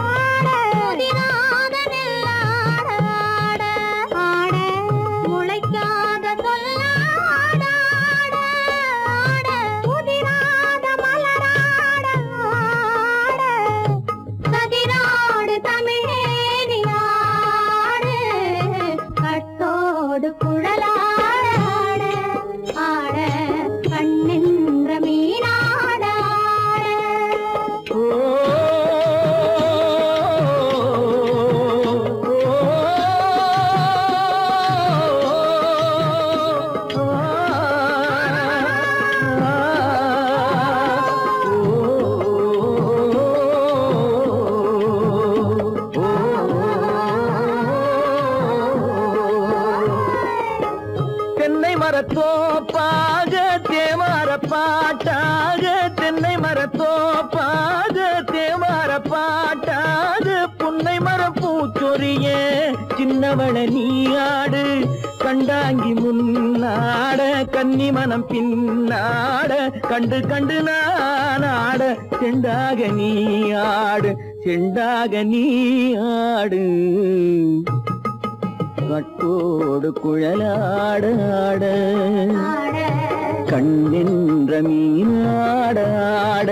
ஆட முதிராத நெல்லாட ஆட ஆட முளைக்காத சொல்லாட ஆட ஆட முதிராத மலராட ஆட சதிராடு தமிழேறி ஆடு கட்டோடு குழலாட ஆட ஆட கண்ணின்ற மீனாட ஆட தென்னை மரத்தோப்பாக தேமார பாட்டாக தென்னை மரத்தோப்பாக தேமார பாட்டாக புன்னை மரம் பூச்சொரிய சின்னவள நீயாடு கண்டாங்கி முன்னாட கன்னி மனம் பின்னாட கண்டு கண்டு நானாட செண்டாக நீயாடு செண்டாக நீயாடு கட்டோடு குழலாட ஆட கண்ணின்ற மீனாட ஆட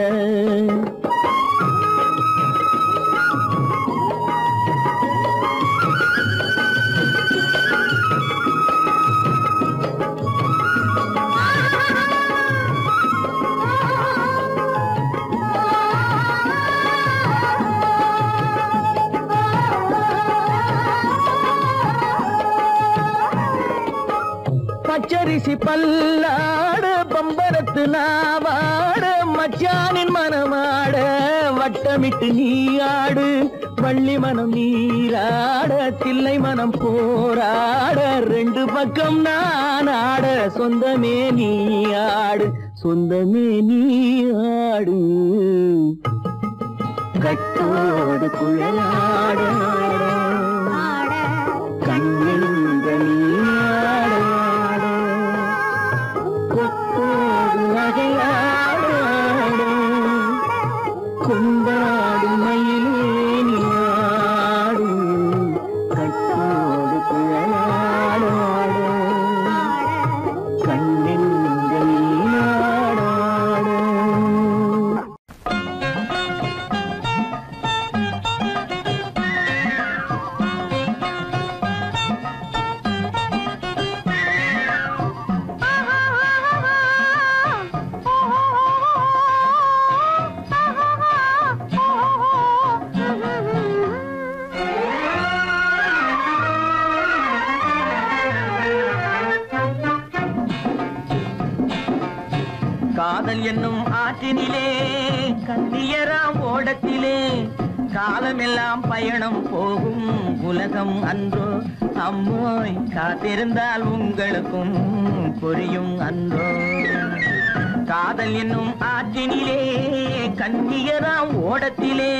பச்சரிசி பல்லாட பம்பரத்து நாவாட மச்சானின் மனமாட வட்டமிட்டு நீயாடு வள்ளி மனம் நீராட தில்லை மனம் போராட ரெண்டு பக்கம் நான் ஆட சொந்தமே நீயாடு சொந்தமே நீயாடு கட்டோடு குழலாட கண்ணென்ற நீயாட கொத்தோடு நகையாட கொண்டாடு மயிலே நீயாடு கட்டோடு குழலாட கண்ணென்ற நீயாட காதல் என்னும் ஆற்றினிலே கண்ணியராம் ஓடத்திலே காலமெல்லாம் பயணம் போகும் உலகம் அன்றோ அம்மோய் காத்திருந்தால் உங்களுக்கும் புரியும் அன்றோ காதல் என்னும் ஆற்றினிலே கண்ணியராம் ஓடத்திலே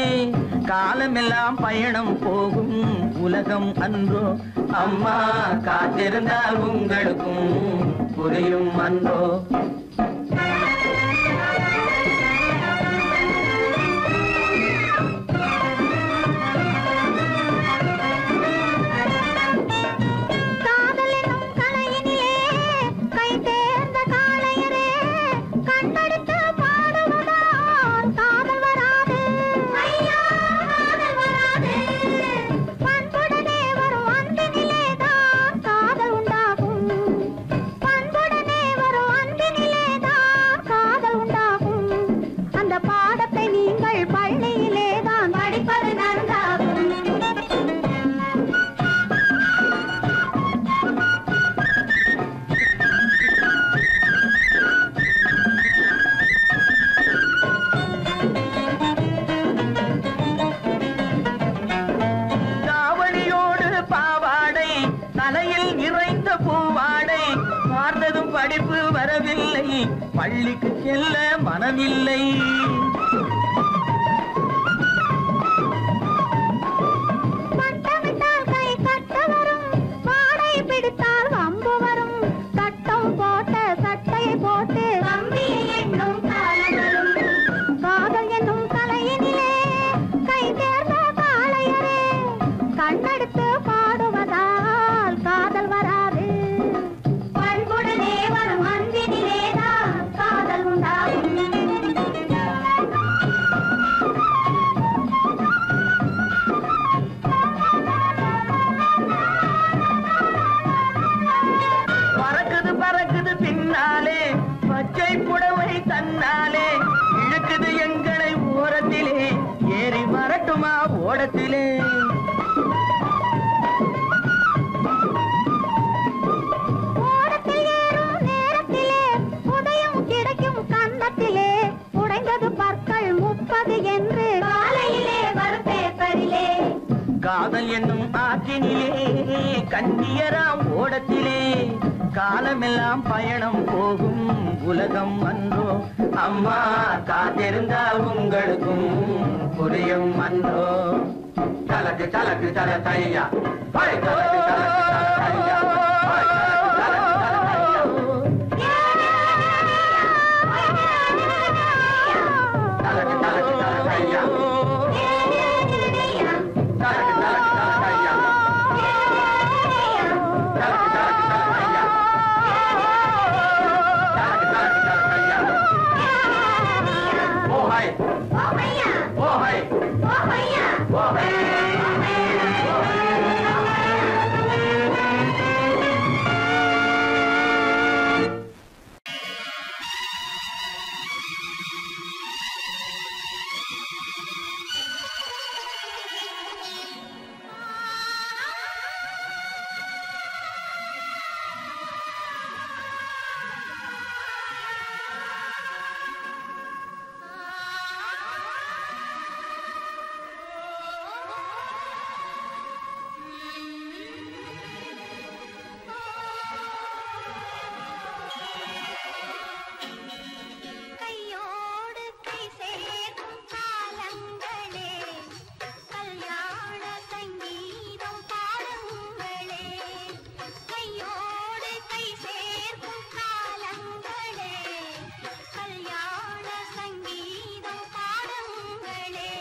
காலமெல்லாம் பயணம் போகும் உலகம் அன்றோ அம்மா காத்திருந்தால் உங்களுக்கும் புரியும் அன்றோ பள்ளிக்கு செல்ல மனமில்லை பட்டமிட்டால் கை கட்ட வரும் பாடை பிடித்தால் வம்பு வரும் சட்டம் போட்ட சட்டையை போட்டு கம்பியை எண்ணும் காலம் வரும் காதல் என்னும் கலையினிலே கை தேர்ந்த காளையரே கண்ணெடுத்து பாடுவதால் காதல் வராது பண்புடனே வரும் அன்பினிலேதான் காதல் உண்டாகும் பறக்குது பறக்குது பின்னாலே பச்சை புடவை தன்னாலே இழுக்குது எங்களை ஓரத்திலே ஏறி வரட்டுமா ஓடத்திலே ஓடத்தில் ஏறும் நேரத்திலே உதயம் கிடைக்கும் கன்னத்திலே உடைந்தது பற்கள் 30 என்று காலையிலே வரும் பேப்பரிலே காதல் என்னும் ஆற்றினிலே கண்ணியராம் ஓடத்திலே காலமெல்லாம் பயணம் போகும் உலகம் அன்றோ அம்மா காத்திருந்தால் உங்களுக்கும் புரியும் அன்றோ சலக்கு சலக்கு சல தையா சலக்கு சலக்கு சல தையா காலங்களே கல்யாண சங்கீதம் பாடுங்களே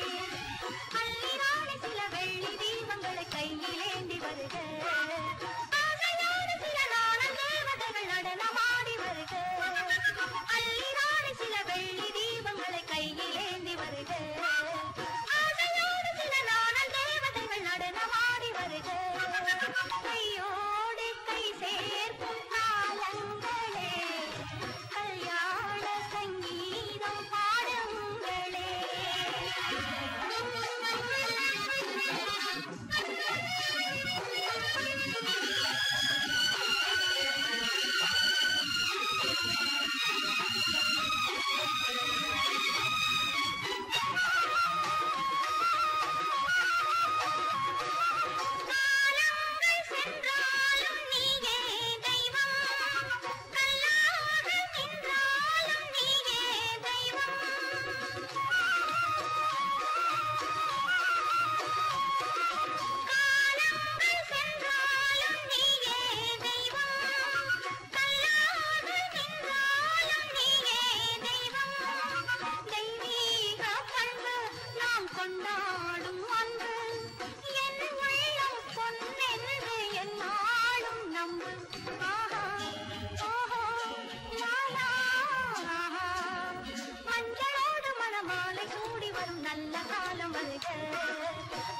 அள்ளிராணி சில வெள்ளி தீபங்களை கையிலேந்தி வருக ஆசையோடு சில நாணல் தேவதைகள் நடனமாடி வருக அள்ளிராணி சில வெள்ளி தீபங்களை கையிலேந்தி வருக ஆசையோடு சில நாணல் தேவதைகள் நடனமாடி வருக கையோடு கை சேர்க்கும் காலங்களே கல்யாண சங்கீதம் பாடுங்களே காலங்கள் சென்றாலும் நீயே தெய்வம் கல்லாக நின்றாலும் நீயே தெய்வம் காலங்கள் சென்றாலும் நீயே தெய்வம் கல்லாக நின்றாலும் நீயே தெய்வம் தெய்வீக பண்பு நாம் கொண்டாடும் அன்பு என் உள்ளம் பொன்னென்று என்னாலும் நம்பு ஆஹா ஓஹோ லாலா ஆஹா மஞ்சளோடு மணமாலை கூடி வரும் நல்ல காலம் வருக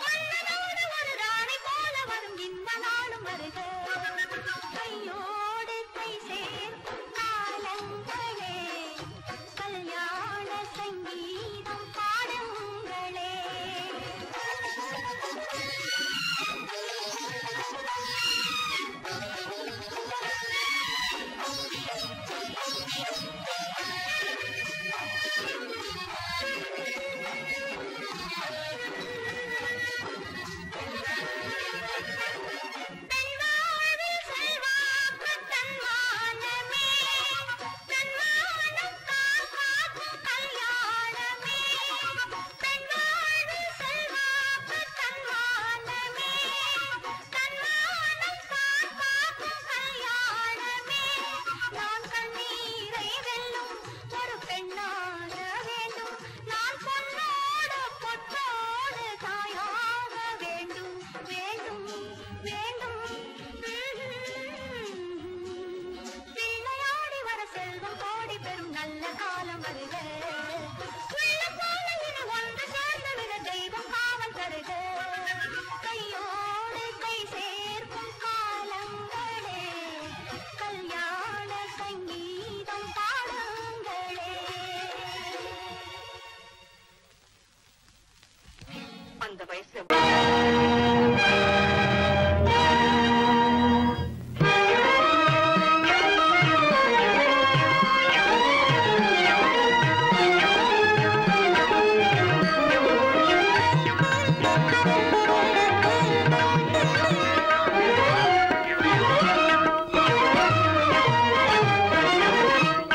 மன்னனோடு ஒரு ராணி போல வரும் இந்த நாளும் வருக கையோடு கை சேர்க்கும் காலங்களே கல்யாண சங்கீதம் பாடுங்களே பெண்வாழ்வில் செல்வாக்கு தன்மானமே தன்மானம் காக்கும் கல்யாணமே பெண்வாழ்வில் செல்வாக்கு தன்மானமே தன்மானம் காக்கும் கல்யாணமே நான் கண்ணீரை வெல்லும் ஒரு பெண்ணாக வேண்டும் நான் பொன்னோடு பொட்டோடு தாயாக வேண்டும் வேண்டும் வேண்டும் பிள்ளையாடி வர செல்வம் கோடி பெறும் நல்ல காலம் வருக உள்ள போல இனி ஒன்று சேர்ந்து விட தெய்வம் காவல் தருக கையோடு கை சேர்க்கும் காலங்களே கல்யாண சங்கீதம் பாடுங்களே அந்த வயசுல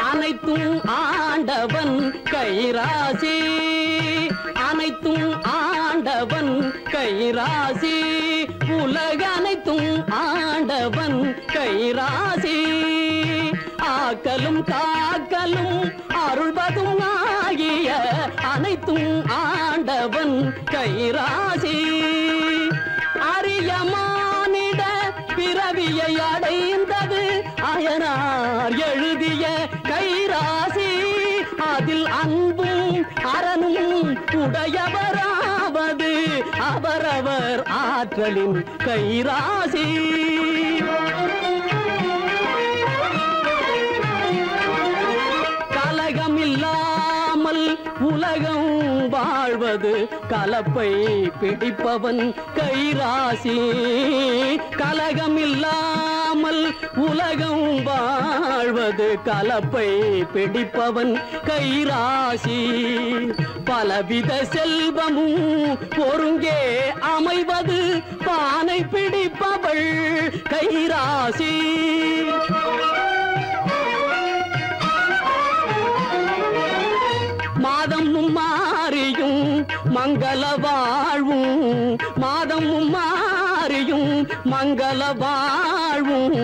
அனைத்தும் ஆண்டவன் கைராசி அனைத்தும் ஆண்டவன் கைராசி உலக அனைத்தும் ஆண்டவன் கைராசி ஆக்கலும் காக்கலும் அருள்வதும் ஆகிய அனைத்தும் ஆண்டவன் கைராசி அரிய மானிட பிறவியை அடைந்தது அயனார் எழுதிய கைராசி அதில் அன்பும் அரணும் உடையவராவது அவரவர் ஆற்றலின் கைராசி கலகமில்லாமல் உலகம் வாழ்வது கலப்பை பிடிப்பவன் கைராசி கலகமில்லாமல் உலகம் வாழ்வது கலப்பை பிடிப்பவன் கைராசி பலவித செல்வமும் ஒருங்கே அமைவது பானை பிடிப்பவள் கைராசி மாதமும் மாறியும் மங்கள வாழ்வும் மாதமும் மாறியும் மங்கள வாழ்வும்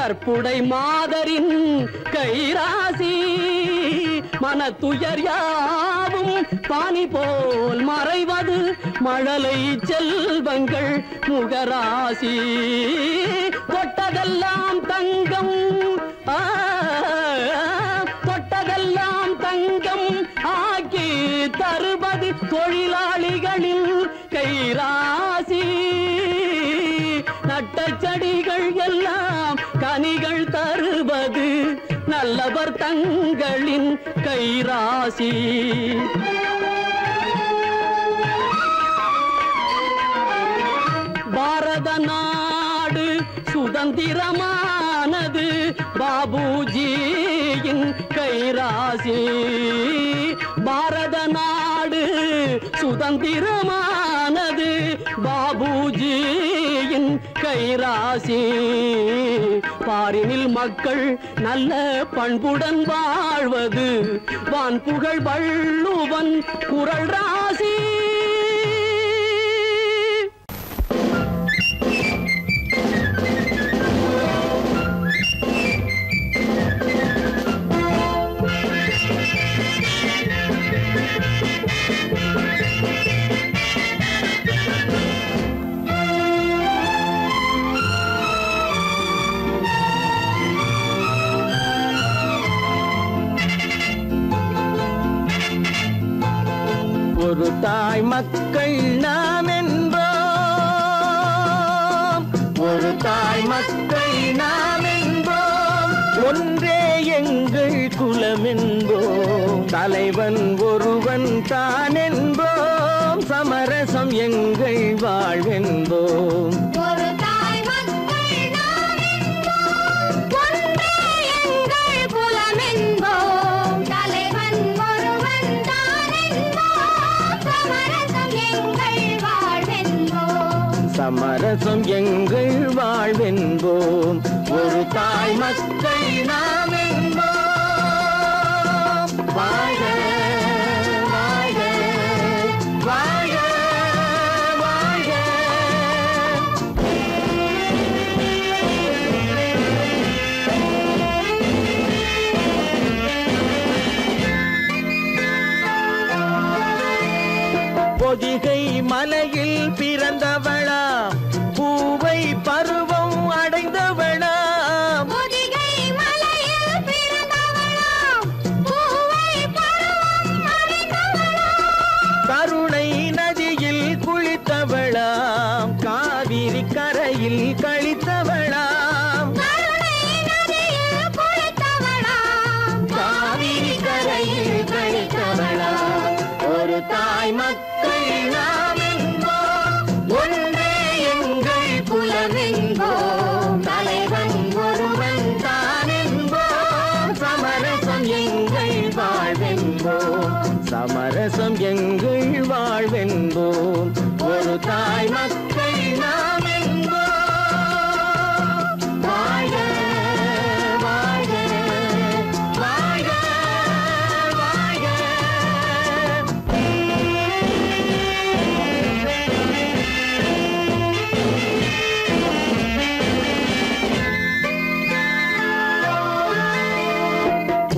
கற்புடை மாதரின் கைராசி மனத்துயர் யாவும் பானி போல் மறைவது மழலை செல்வங்கள் முகராசி தொட்டதெல்லாம் தங்கம் தொட்டதெல்லாம் தங்கம் ஆக்கி தருவது தொழிலாளிகளின் கைராசி நட்ட செடிகள் எல்லாம் கனிகள் தருவது நல்லவர் தங்களின் கைராசி பாரத நாடு சுதந்திரமானது பாபுஜியின் கைராசி பாரத நாடு சுதந்திரமானது பாபுஜியின் கைராசி பாரினில் மக்கள் நல்ல பண்புடன் வாழ்வது வான் புகழ் வள்ளுவன் குரல் ராசி ஒரு தாய் மக்கள் நாம் என்போம் ஒரு தாய் மக்கள் நாம் என்போம் ஒன்றே எங்கள் குலம் என்போம் தலைவன் ஒருவன் தான் என்போம் சமரசம் எங்கள் வாழ்வென்போம் ஒரு தாய் மக்கள் நாம் என்போம் ஒன்றே எங்கள் குலம் என்போம் தலைவன் ஒருவன் தான் என்போம் சமரசம் எங்கள் வாழ்வென்போம் சமரசம் எங்கள் வாழ்வென்போம் ஒரு தாய் மக்கள் நாம் என்போம் வாழ்க வாழ்க வாழ்க வாழ்க பொதிகை மலையில் பிறந்தவளா பூவை பருவம் அடைந்தவளா பொதிகை மலையில் பிறந்தவளாம் பூவை பருவம் அடைந்தவளாம் கருணை நதியில் குளித்தவளாம் காவிரி கரையில் கழித்தவளாம் கருணை நதியில் குளித்தவளாம் காவிரி கரையில் கழித்தவளாம் ஒரு தாய் மக்கள் நாம் என்போம் ஒன்றே எங்கள் குலம் என்போம் தலைவன் ஒருவன் தான் என்போம் சமரசம் எங்கள் வாழ்வென்போம் சமரசம் எங்கள் வாழ்வென்போம் ஒரு தாய் மக்கள் நாம் என்போம் வாழ்க வாழ்க வாழ்க வாழ்க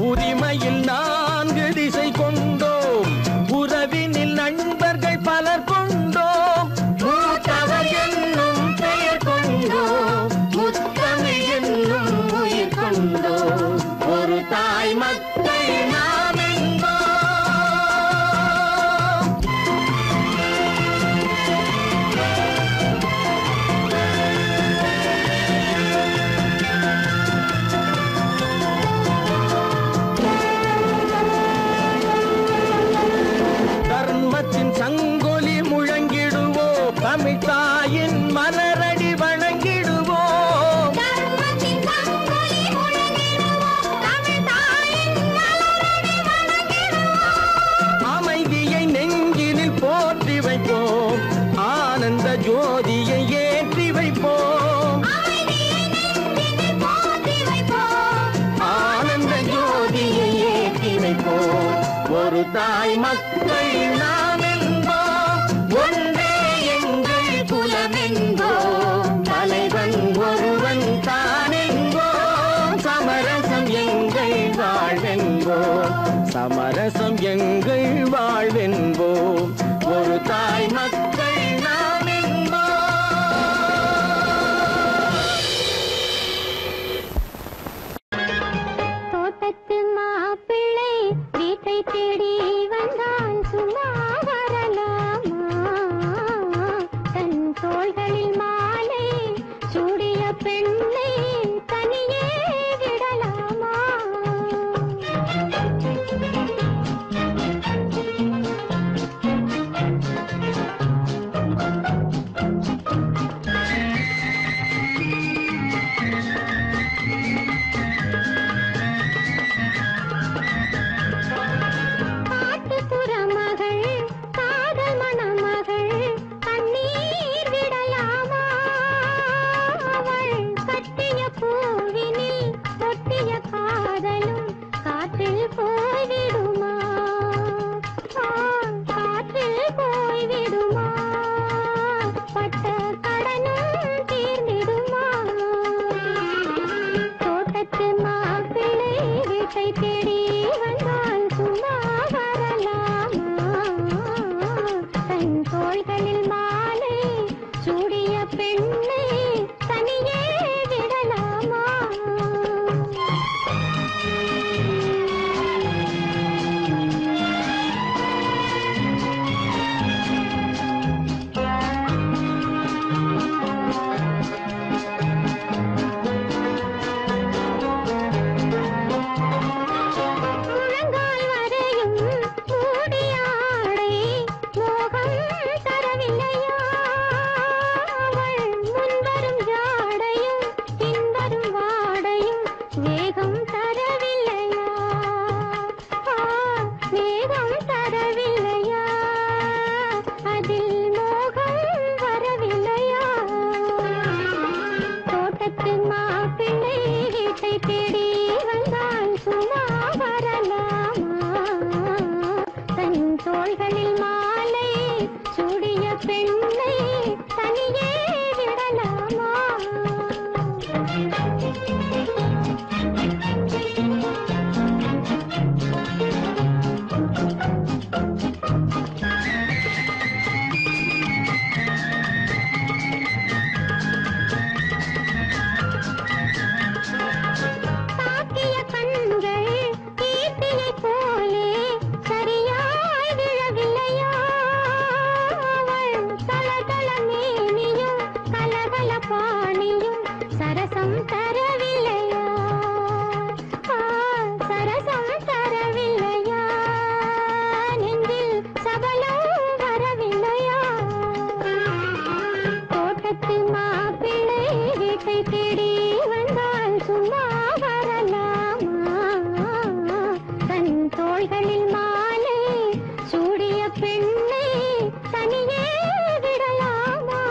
உரிமையில் 4 திசை கொண்டோம் உறவினில் நண்பர்கள் பலர் கொண்டோம் மூத்தவர் என்னும் பெயர் கொண்டோம் முத்தமிழ் என்னும் உயிர் கொண்டோம் ஒரு தாய் மக்கள் நாம் என்போம் தர்மத்தின் சங்கொலி முழங்கிடுவோம் தமிழ் தாயின் மலரடி வணங்கிடுவோம் தர்மத்தின் சங்கொலி முழங்கிடுவோம் தமிழ் தாயின் மலரடி வணங்கிடுவோம் அமைதியை நெஞ்சினில் போற்றி வைப்போம் ஆனந்த ஜோதியை ஏற்றி வைப்போம் அமைதியை நெஞ்சினில் போற்றி வைப்போம் ஆனந்த ஜோதியை ஏற்றி வைப்போம் ஒரு தாய் மக்கள் நாம் என்போம் ஒன்றே எங்கள் குலம் என்போம் தலைவன் ஒருவன் தான் என்போம் வாழ்வென்போம், சமரசம் எங்கள் வாழ்வென்போம், ஒரு தாய் மக்கள் நாம் என்போம். தோட்டத்து மாப்பிள்ளை வீட்டை தேடி வந்தான் சும்மா வரலாமா? தன் தோள்களில் மாலை சூடிய பெண்ணை தனியே விடலாமா? காட்டுப்புற மகள் காதல் மணமகள் கண்ணீர் விடலாமா? அவள் கட்டிய பூவினில் தொட்டிய காதலும் காற்றில் போய்விடுமா? காற்றில் போய்விடுமா? பட்ட கடனும் தீர்ந்திடுமா? தோட்டத்து மாப்பிள்ளை வீட்டை தேடி வந்தால் சும்மா வரலாமா? தன் தோள்களில் மாலை சூடிய பெண்ணை தனியே விடலாமா? முழங்கால் வரையும் மூடிய ஆடை மோகம் தரவில்லையா? அவள் முன்வரும் ஜாடையும் பின்வரும் வாடையும் வேகம் தரவில்லையா? வேகம் தரவில்லையா? அதில் மோகம் வரவில்லையா? தோட்டத்து மாப்பிள்ளை வீட்டை தேடி வந்தால் சும்மா வரலாமா? தன் தோள்களில் மாலை சூடிய பெண்ணை தனியே விடலாமா? தாக்கிய கண்கள் ஈட்டியைப் போலே சரியாய் விழவில்லையா? அவள் தளதள மேனியும் கலகல பாணியும் சரசம் தரவில்லையா? சரசம் தரவில்லையா? நெஞ்சில் சபலம் வரவில்லையா? தோட்டத்து மாப்பிள்ளை வீட்டை தேடி வந்தால் சும்மா வரலாமா? தன் தோள்களில் மாலை சூடிய பெண்ணை தனியே விடலாமா?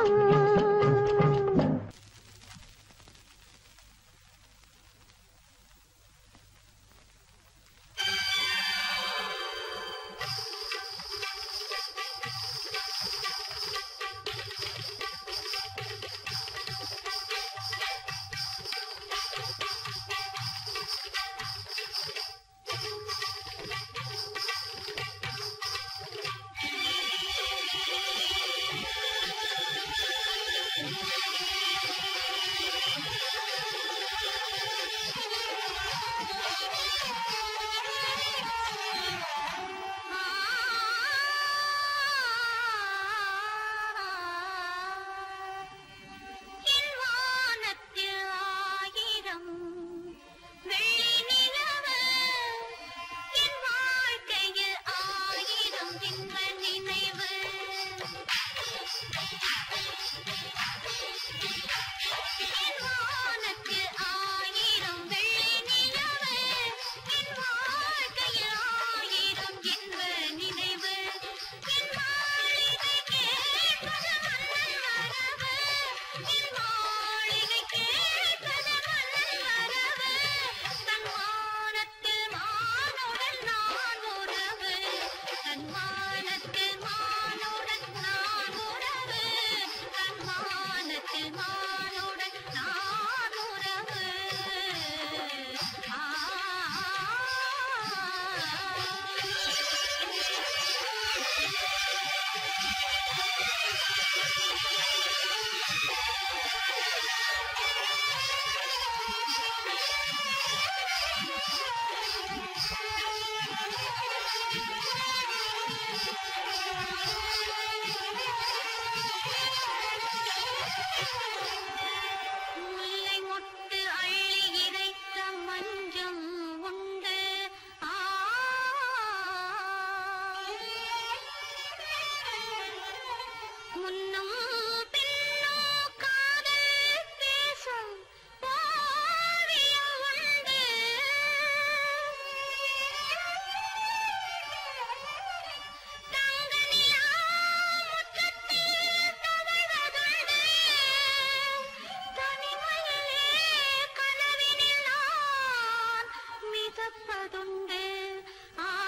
கண்டதுண்டு. ஆ